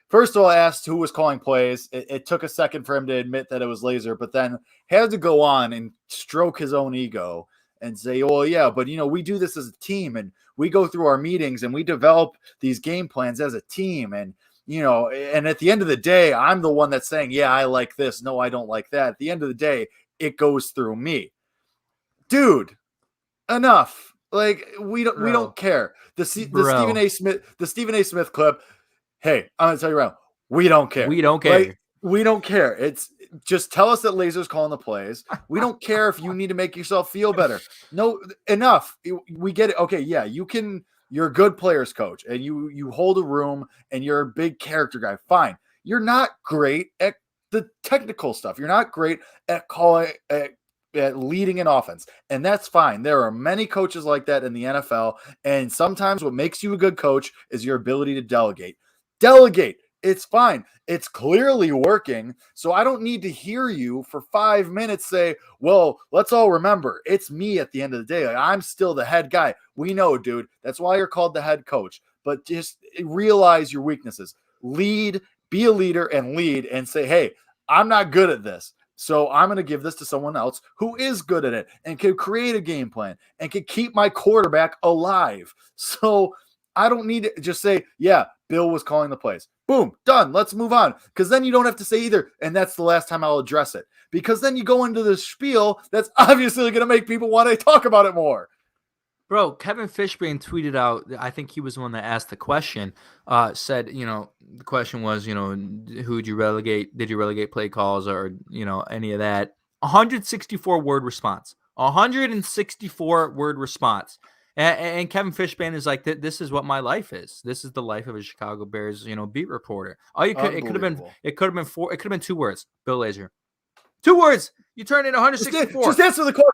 first of all, asked who was calling plays. It took a second for him to admit that it was Laser, but then had to go on and stroke his own ego and say, well, yeah, but, we do this as a team and we go through our meetings and we develop these game plans as a team. And, and at the end of the day, I'm the one that's saying, yeah, I like this. No, I don't like that. At the end of the day, it goes through me. Dude, enough. Like, we don't care. The Stephen A. Smith clip. Hey, I'm going to tell you right now, we don't care. We don't care. Right? We don't care. It's just tell us that Laser's calling the plays. We don't care if you need to make yourself feel better. No, enough. We get it. Okay, yeah, you're a good players coach and you hold a room and you're a big character guy. Fine. You're not great at the technical stuff. You're not great at calling at leading an offense. And that's fine. There are many coaches like that in the NFL. And sometimes what makes you a good coach is your ability to delegate. Delegate. It's fine. It's clearly working. So I don't need to hear you for 5 minutes say, well, let's all remember, it's me at the end of the day. Like, I'm still the head guy. We know, dude. That's why you're called the head coach. But just realize your weaknesses. Lead, be a leader and lead and say, hey, I'm not good at this. So I'm going to give this to someone else who is good at it and can create a game plan and can keep my quarterback alive. So I don't need to just say, yeah, Bill was calling the plays. Boom, done. Let's move on. Because then you don't have to say either, and that's the last time I'll address it. Because then you go into the spiel that's obviously going to make people want to talk about it more. Bro, Kevin Fishbain tweeted out, I think he was the one that asked the question, said, the question was, who would you relegate? Did you relegate play calls or, any of that? 164 word response. 164 word response. And Kevin Fishbain is like, this is what my life is. This is the life of a Chicago Bears, beat reporter. It could have been 2 words. Bill Lazor. 2 words. You turned in 164. Just answer the question.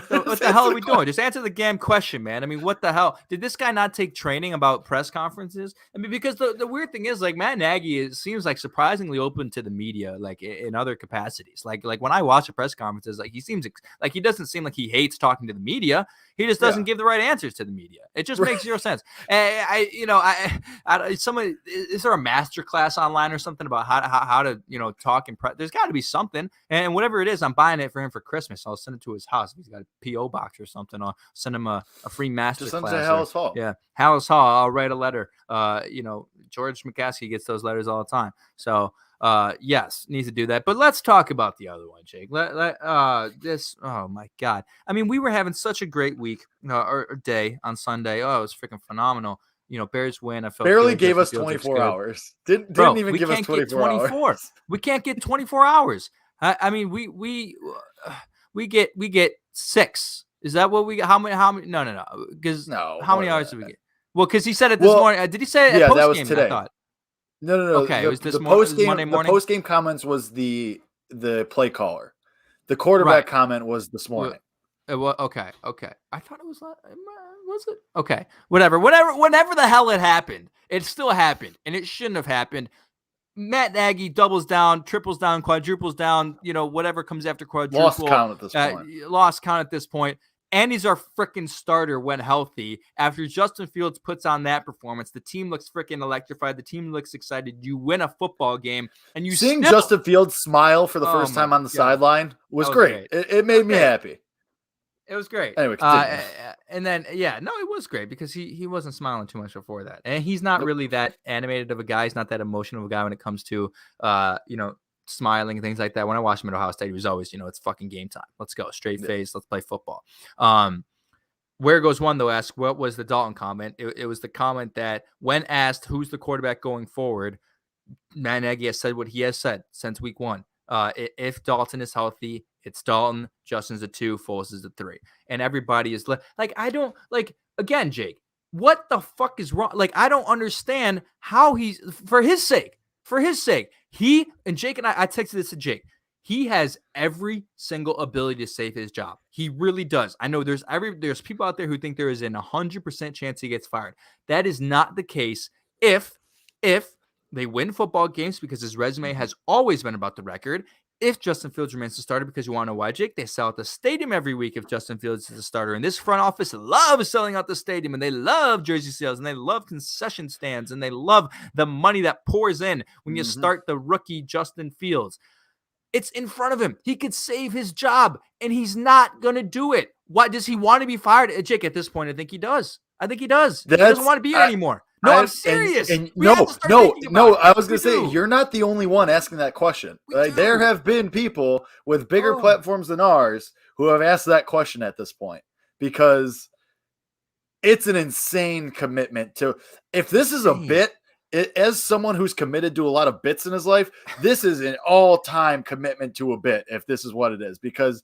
So what the hell are we doing? Just answer the damn question, man. I mean, what the hell? Did this guy not take training about press conferences? I mean, because the weird thing is, like, Matt Nagy seems like surprisingly open to the media, like in other capacities. Like when I watch the press conferences, like he seems like he doesn't seem like he hates talking to the media. He just doesn't give the right answers to the media. It just makes zero sense. And is there a master class online or something about how to talk and press? There's got to be something. And whatever it is, I'm buying it for him for Christmas. I'll send it to his house. If he's got a PO box or something, I'll send him a free master Just class. Send it to Hallis Hall. Yeah, Hallis Hall. I'll write a letter. George McCaskey gets those letters all the time. So yes, needs to do that. But let's talk about the other one, Jake. Oh my God. I mean, we were having such a great week or day on Sunday. Oh, it was freaking phenomenal. Bears win. I felt barely good. gave Justin us Fields 24 hours. Didn't Bro, even we give us can't get 24 hours. We can't get 24 hours. I mean, we get 6. Is that what we get? How many? No. Because how many hours did we get? Well, because he said it this morning. Did he say it at post-game? That was today. I thought. No. Okay, it was this Monday morning. The post-game comments was the play caller. The quarterback comment was this morning. Okay. I thought it was. Was it? Okay. Whatever the hell it happened, it still happened, and it shouldn't have happened. Matt Nagy doubles down, triples down, quadruples down, whatever comes after quadruple. Lost count at this point. And he's our freaking starter when healthy. After Justin Fields puts on that performance, the team looks freaking electrified. The team looks excited. You win a football game, and seeing Justin Fields smile for the first time on the sideline was great. It made me happy. It was great. Anyway, and then it was great because he wasn't smiling too much before that, and he's not really that animated of a guy. He's not that emotional of a guy when it comes to smiling and things like that. When I watched him at Ohio State, he was always it's fucking game time. Let's go straight face. Let's play football. Where goes one though? Asked what was the Dalton comment? It was the comment that when asked who's the quarterback going forward, Matt Nagy has said what he has said since week 1. If Dalton is healthy, it's Dalton. Justin's a 2, Foles is a 3, and everybody is like, I don't like. Again, Jake, what the fuck is wrong? Like, I don't understand how he's for his sake. He and Jake and I texted this to Jake. He has every single ability to save his job. He really does. I know there's people out there who think there is an 100% chance he gets fired. That is not the case. If they win football games, because his resume has always been about the record. If Justin Fields remains the starter, because you want to know why, Jake? They sell out the stadium every week if Justin Fields is the starter. And this front office loves selling out the stadium, and they love jersey sales, and they love concession stands, and they love the money that pours in when you start the rookie Justin Fields. It's in front of him. He could save his job, and he's not going to do it. Why does he want to be fired? Jake, at this point, I think he does. He doesn't want to be here anymore. No, I'm serious. No. I was going to say, you're not the only one asking that question. There have been people with bigger platforms than ours who have asked that question at this point, because it's an insane commitment to. If this is a bit, as someone who's committed to a lot of bits in his life, this is an all-time commitment to a bit. If this is what it is, because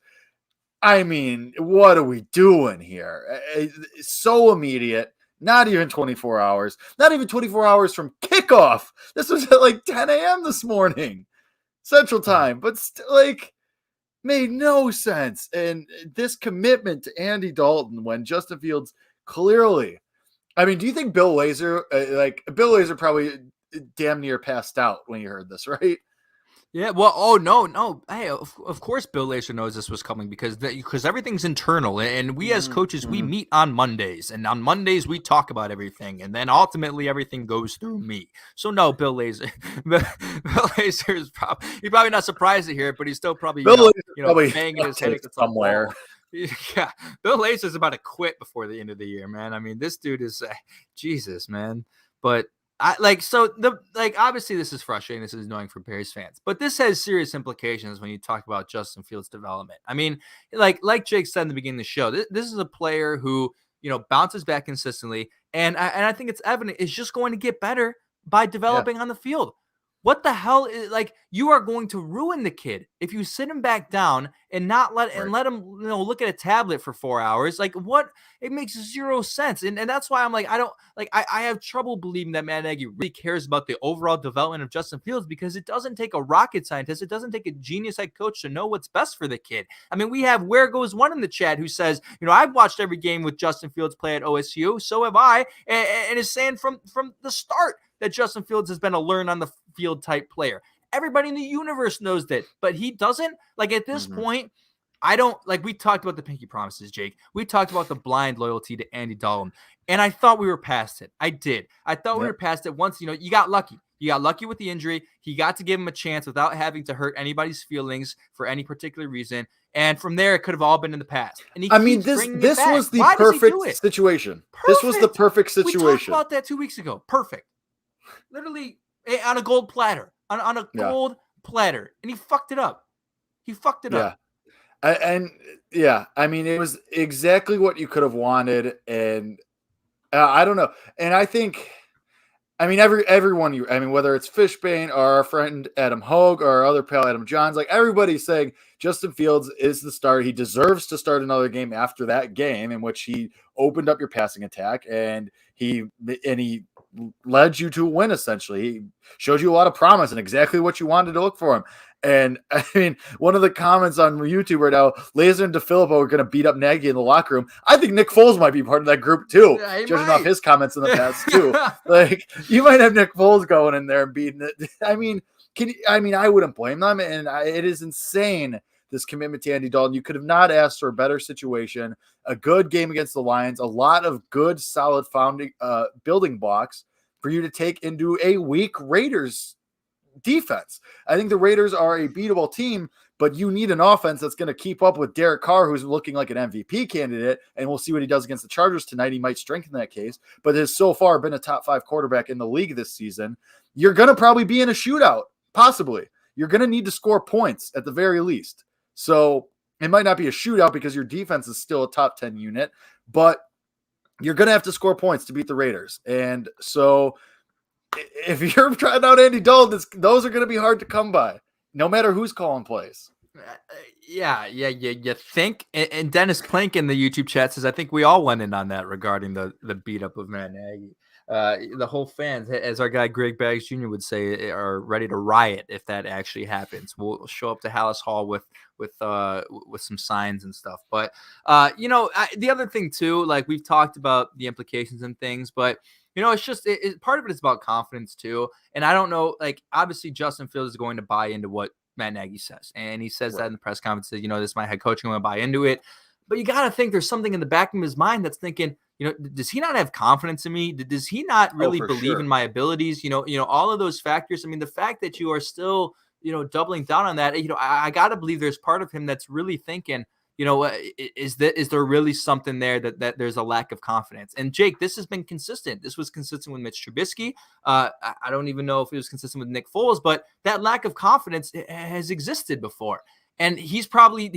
I mean, what are we doing here? It's so immediate. Not even 24 hours. Not even 24 hours from kickoff. This was at like 10 a.m. this morning, Central Time. But made no sense. And this commitment to Andy Dalton when Justin Fields clearly. I mean, do you think Bill Lazor, Bill Lazor probably damn near passed out when he heard this, right? Yeah, well, no. Hey, of course Bill Lazor knows this was coming because everything's internal, and we as coaches, we meet on Mondays, and on Mondays we talk about everything, and then ultimately everything goes through me. So no, Bill Lazor is probably not surprised to hear it, but he's still probably banging his head somewhere. Yeah, Bill Lazor is about to quit before the end of the year, man. I mean, this dude is Jesus, man. But obviously this is frustrating. This is annoying for Bears fans, but this has serious implications when you talk about Justin Fields' development. I mean, like Jake said in the beginning of the show, this is a player who, bounces back consistently. And I think it's evident it's just going to get better by developing on the field. What the hell is like? You are going to ruin the kid if you sit him back down and not let Right. let him look at a tablet for 4 hours. Like what? It makes zero sense, and that's why I'm like I don't like I have trouble believing that Matt Nagy really cares about the overall development of Justin Fields because it doesn't take a rocket scientist, it doesn't take a genius head coach to know what's best for the kid. I mean, we have Where Goes One in the chat who says, I've watched every game with Justin Fields play at OSU, so have I, and is saying from the start that Justin Fields has been a learn on the field type player. Everybody in the universe knows that, but he doesn't. Like at this point, I don't like. We talked about the pinky promises, Jake. We talked about the blind loyalty to Andy Dalton, and I thought we were past it. I did. I thought we were past it once. You got lucky. You got lucky with the injury. He got to give him a chance without having to hurt anybody's feelings for any particular reason. And from there, it could have all been in the past. And this was the perfect situation. This was the perfect situation. We talked about that 2 weeks ago. Perfect. Literally on a gold platter. On a gold platter. And he fucked it up. Up. And I mean, it was exactly what you could have wanted. And I don't know. And I think, I mean, everyone, whether it's Fishbane or our friend Adam Hogue or our other pal Adam Johns, like everybody's saying Justin Fields is the starter. He deserves to start another game after that game in which he opened up your passing attack and he led you to a win. Essentially, he showed you a lot of promise and exactly what you wanted to look for him. And I mean, one of the comments on YouTube right now, Laser and DeFilippo are going to beat up Nagy in the locker room. I think Nick Foles might be part of that group too, judging off his comments in the past too. Like you might have Nick Foles going in there and beating it. I mean, I wouldn't blame them. And it is insane, this commitment to Andy Dalton. You could have not asked for a better situation, a good game against the Lions, a lot of good, solid building blocks for you to take into a weak Raiders defense. I think the Raiders are a beatable team, but you need an offense that's going to keep up with Derek Carr, who's looking like an MVP candidate, and we'll see what he does against the Chargers tonight. He might strengthen that case, but has so far been a top 5 quarterback in the league this season. You're going to probably be in a shootout, possibly. You're going to need to score points at the very least. So it might not be a shootout because your defense is still a top 10 unit, but you're going to have to score points to beat the Raiders. And so if you're trying out Andy Dalton, those are going to be hard to come by, no matter who's calling plays. You think? And Dennis Plank in the YouTube chat says, I think we all went in on that regarding the beat up of Matt Nagy. The whole fans, as our guy Greg Baggs Jr. would say, are ready to riot if that actually happens. We'll show up to Hallis Hall with some signs and stuff. But the other thing too, like we've talked about the implications and things, but it's just part of it is about confidence too. And I don't know, like obviously Justin Fields is going to buy into what Matt Nagy says, and he says that in the press conference. This is my head coach. I'm going to buy into it. But you got to think there's something in the back of his mind that's thinking, does he not have confidence in me? Does he not really believe in my abilities? All of those factors. I mean, the fact that you are still, doubling down on that, I got to believe there's part of him that's really thinking, is there really something there that there's a lack of confidence? And Jake, this has been consistent. This was consistent with Mitch Trubisky. I don't even know if it was consistent with Nick Foles, but that lack of confidence has existed before. And he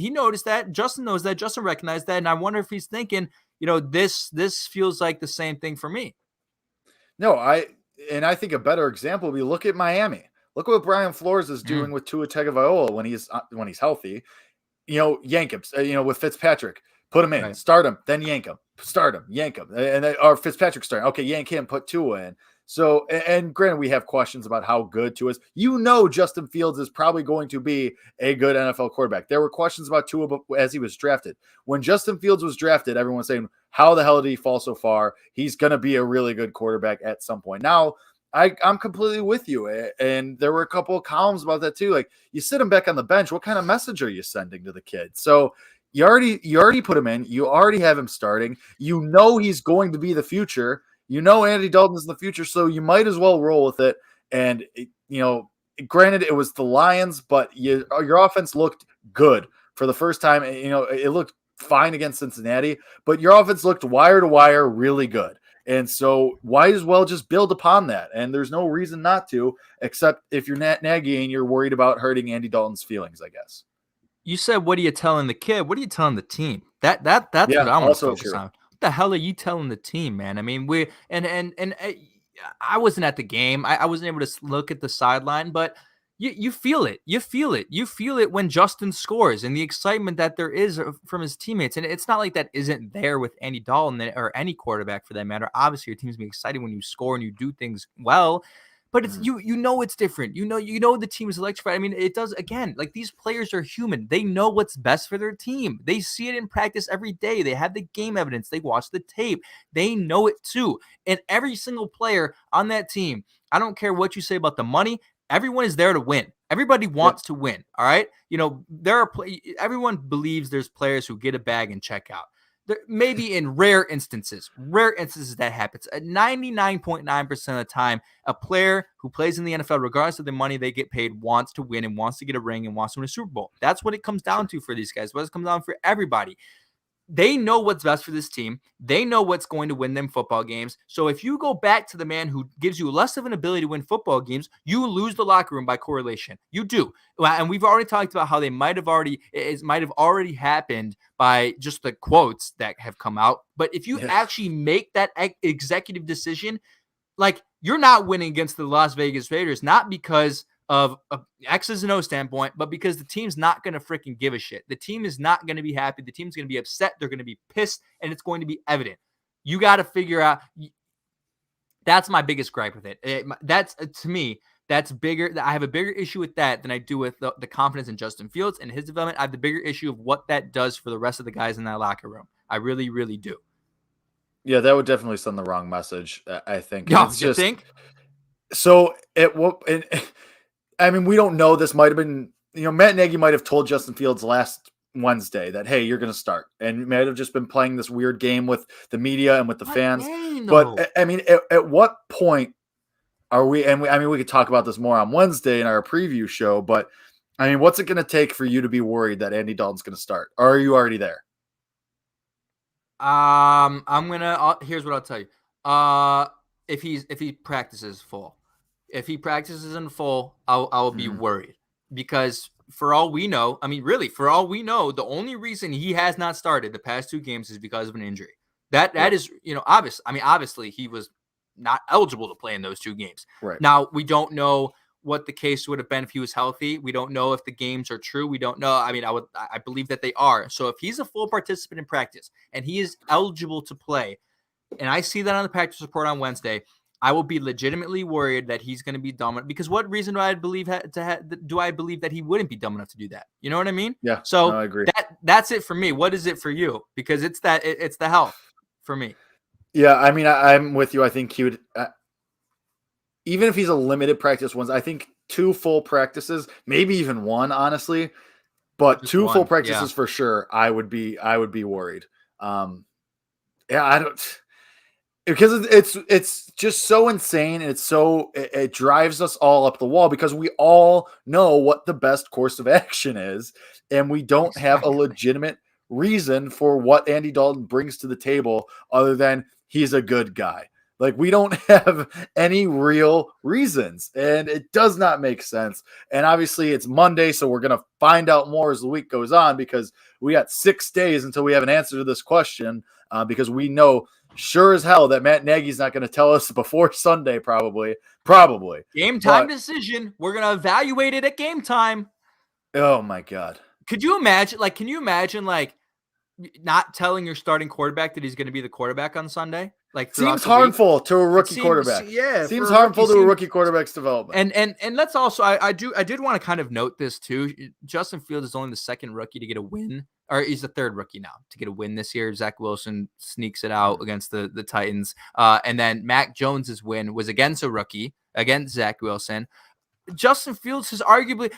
noticed that. Justin knows that. Justin recognized that. And I wonder if he's thinking, this feels like the same thing for me. No, I think a better example would be look at Miami. Look what Brian Flores is doing with Tua Tagovailoa when he's healthy. Yank him. With Fitzpatrick, put him in, start him, then yank him, start him, yank him, or Fitzpatrick starting. Okay, yank him, put Tua in. So, and granted, we have questions about how good Tua is. Justin Fields is probably going to be a good NFL quarterback. There were questions about Tua as he was drafted. When Justin Fields was drafted, everyone was saying, how the hell did he fall so far? He's going to be a really good quarterback at some point. Now, I'm completely with you. And there were a couple of columns about that too. Like, you sit him back on the bench, what kind of message are you sending to the kid? So you already put him in. You already have him starting. He's going to be the future. Andy Dalton is in the future, so you might as well roll with it. And, granted, it was the Lions, but your offense looked good for the first time. It looked fine against Cincinnati, but your offense looked wire to wire really good. And so might as well just build upon that. And there's no reason not to, except if you're Nagy and you're worried about hurting Andy Dalton's feelings, I guess. You said, what are you telling the kid? What are you telling the team? That's what I want to focus on. What the hell are you telling the team, man? I mean, I wasn't at the game. I wasn't able to look at the sideline, but you feel it. You feel it. You feel it when Justin scores and the excitement that there is from his teammates. And it's not like that isn't there with Andy Dalton or any quarterback for that matter. Obviously, your team's be excited when you score and you do things well. But it's you know it's different. You know the team is electrified. I mean, it does again. Like these players are human. They know what's best for their team. They see it in practice every day. They have the game evidence. They watch the tape. They know it too. And every single player on that team, I don't care what you say about the money. Everyone is there to win. Everybody wants to win. All right. You know, everyone believes there's players who get a bag and check out. There, maybe in rare instances that happens. 99.9% of the time, a player who plays in the NFL, regardless of the money they get paid, wants to win and wants to get a ring and wants to win a Super Bowl. That's what it comes down to for these guys. What it comes down for everybody. They know what's best for this team. They know what's going to win them football games. So if you go back to the man who gives you less of an ability to win football games, you lose the locker room by correlation. You do. And we've already talked about how it might have already happened by just the quotes that have come out. But if you actually make that executive decision, like you're not winning against the Las Vegas Raiders, not because of X's and O standpoint, but because the team's not going to freaking give a shit. The team is not going to be happy. The team's going to be upset. They're going to be pissed, and it's going to be evident. You got to figure out. That's my biggest gripe with it. That's to me, that's bigger. I have a bigger issue with that than I do with the confidence in Justin Fields and his development. I have the bigger issue of what that does for the rest of the guys in that locker room. I really, really do. Yeah, that would definitely send the wrong message, I think. No, you think? So I mean, we don't know. This might have been, Matt Nagy might have told Justin Fields last Wednesday that, hey, you're going to start. And might have just been playing this weird game with the media and with the fans. But I mean, at what point are we, we could talk about this more on Wednesday in our preview show, but I mean, what's it going to take for you to be worried that Andy Dalton's going to start? Or are you already there? Here's what I'll tell you. If he practices full. If he practices in full, I'll be worried because for all we know, the only reason he has not started the past two games is because of an injury. That is, obvious. I mean, obviously he was not eligible to play in those two games. Right. Now, we don't know what the case would have been if he was healthy. We don't know if the games are true. We don't know. I mean, I believe that they are. So if he's a full participant in practice and he is eligible to play, and I see that on the practice report on Wednesday, I will be legitimately worried that he's going to be dumb. Because what reason do I believe that he wouldn't be dumb enough to do that? You know what I mean? Yeah. So I agree. That's it for me. What is it for you? Because it's the health for me. Yeah, I mean, I'm with you. I think he would, even if he's a limited practice ones, I think 2 full practices, maybe even 1, honestly, but just 2 full practices for sure. I would be worried. I don't. Because it's just so insane. And it drives us all up the wall because we all know what the best course of action is. And we don't have a legitimate reason for what Andy Dalton brings to the table other than he's a good guy. Like we don't have any real reasons and it does not make sense. And obviously it's Monday. So we're going to find out more as the week goes on because we got 6 days until we have an answer to this question because we know sure as hell that Matt Nagy's not going to tell us before Sunday, probably. Game time decision. We're going to evaluate it at game time. Oh my God. Can you imagine not telling your starting quarterback that he's going to be the quarterback on Sunday? Seems harmful to a rookie quarterback. Yeah. Seems harmful to a rookie quarterback's development. And let's also, I did want to kind of note this too. Justin Fields is only the second rookie to get a win. Or he's the third rookie now to get a win this year. Zach Wilson sneaks it out against the Titans. And then Mac Jones's win was against a rookie, against Zach Wilson. Justin Fields is arguably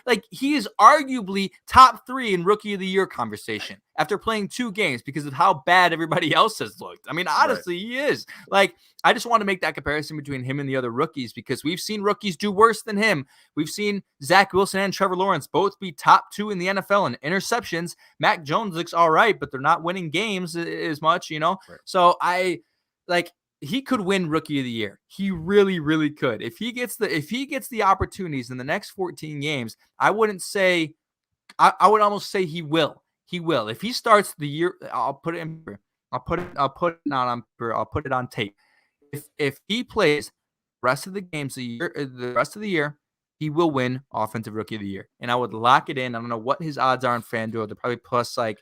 top 3 in rookie of the year conversation after playing 2 games because of how bad everybody else has looked. I mean, honestly, He is. I just want to make that comparison between him and the other rookies because we've seen rookies do worse than him. We've seen Zach Wilson and Trevor Lawrence both be top 2 in the NFL in interceptions. Mac Jones looks all right, but they're not winning games as much, Right. So he could win rookie of the year. He really, really could. If he gets the opportunities in the next 14 games, I would almost say he will. He will. If he starts the year, I'll put it on tape. If he plays rest of the games, the rest of the year, he will win Offensive Rookie of the Year. And I would lock it in. I don't know what his odds are on FanDuel. They're probably plus like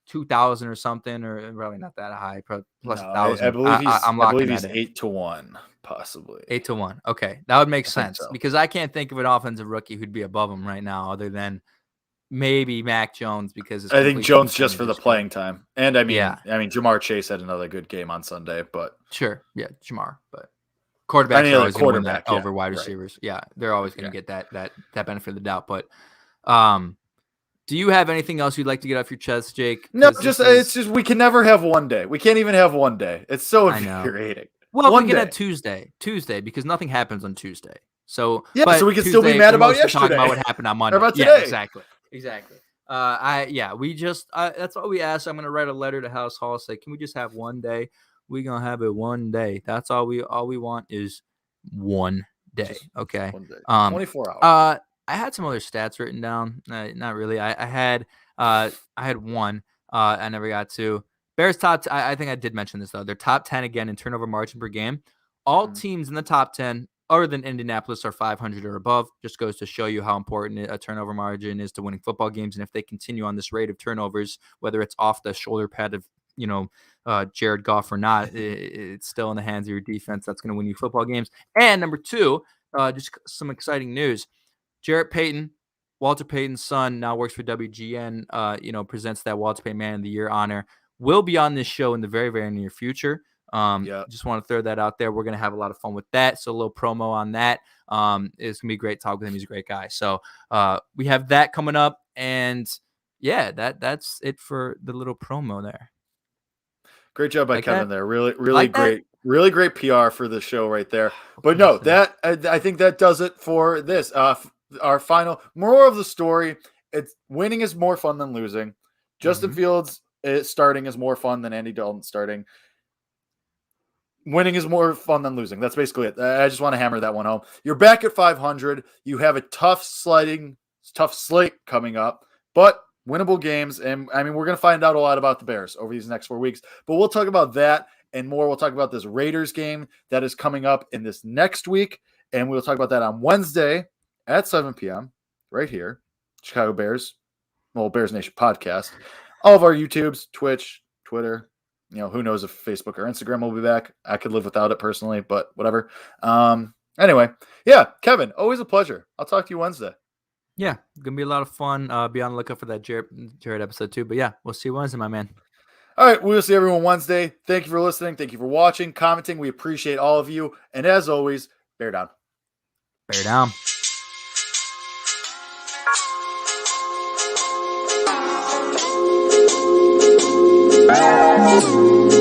2,000 or something, or probably not that high. Probably plus 1,000. I believe he's. I'm I locking believe he's that in. 8-1, possibly. 8-1. Okay, that would make I think sense so. because I can't think of an offensive rookie who'd be above him right now, other than maybe Mac Jones, because I think Jones just for the playing time, and I mean, Jamar Chase had another good game on Sunday, but sure, yeah, Jamar, but quarterbacks are always going to win that over wide right. receivers. Yeah, they're always going to get that benefit of the doubt. But do you have anything else you'd like to get off your chest, Jake? No, it's just we can never have one day. We can't even have one day. It's so infuriating. Well, we can have Tuesday, because nothing happens on Tuesday. So yeah, so we can still be mad about yesterday. Talk about what happened on Monday. Or about today. Yeah, exactly. We just that's what we asked. I'm gonna write a letter to House Hall, say, can we just have one day? We're gonna have it one day. That's all we want is one day. Okay. One day. 24 hours. I had some other stats written down. Not really. I had one. I never got to. Bears I think I did mention this though. They're top 10 again in turnover margin per game. All teams in the top 10, other than Indianapolis, are 500 or above. Just goes to show you how important a turnover margin is to winning football games. And if they continue on this rate of turnovers, whether it's off the shoulder pad of Jared Goff or not, it's still in the hands of your defense. That's going to win you football games. And number two, just some exciting news. Jarrett Payton, Walter Payton's son, now works for WGN, presents that Walter Payton Man of the Year honor, will be on this show in the very, very near future. Just want to throw that out there. We're going to have a lot of fun with that. So a little promo on that. It's going to be great talk with him. He's a great guy. So we have that coming up. And yeah, that's it for the little promo there. Great job by Kevin there. Really, really great. Really great PR for the show right there. But no, I think that does it for this. Our final moral of the story: it's winning is more fun than losing. Justin Fields starting is more fun than Andy Dalton starting. Winning is more fun than losing. That's basically it. I just want to hammer that one home. You're back at 500. You have a tough slate coming up, but winnable games. And I mean, we're going to find out a lot about the Bears over these next 4 weeks, but we'll talk about that and more. We'll talk about this Raiders game that is coming up in this next week. And we'll talk about that on Wednesday at 7 p.m. right here. Chicago Bears, Bears Nation podcast. All of our YouTubes, Twitch, Twitter, who knows if Facebook or Instagram will be back. I could live without it personally, but whatever. Anyway, yeah, Kevin, always a pleasure. I'll talk to you Wednesday. Yeah, going to be a lot of fun. Be on the lookout for that Jared episode too. But yeah, we'll see you Wednesday, my man. All right, we'll see everyone Wednesday. Thank you for listening. Thank you for watching, commenting. We appreciate all of you. And as always, bear down. Bear down. Bye.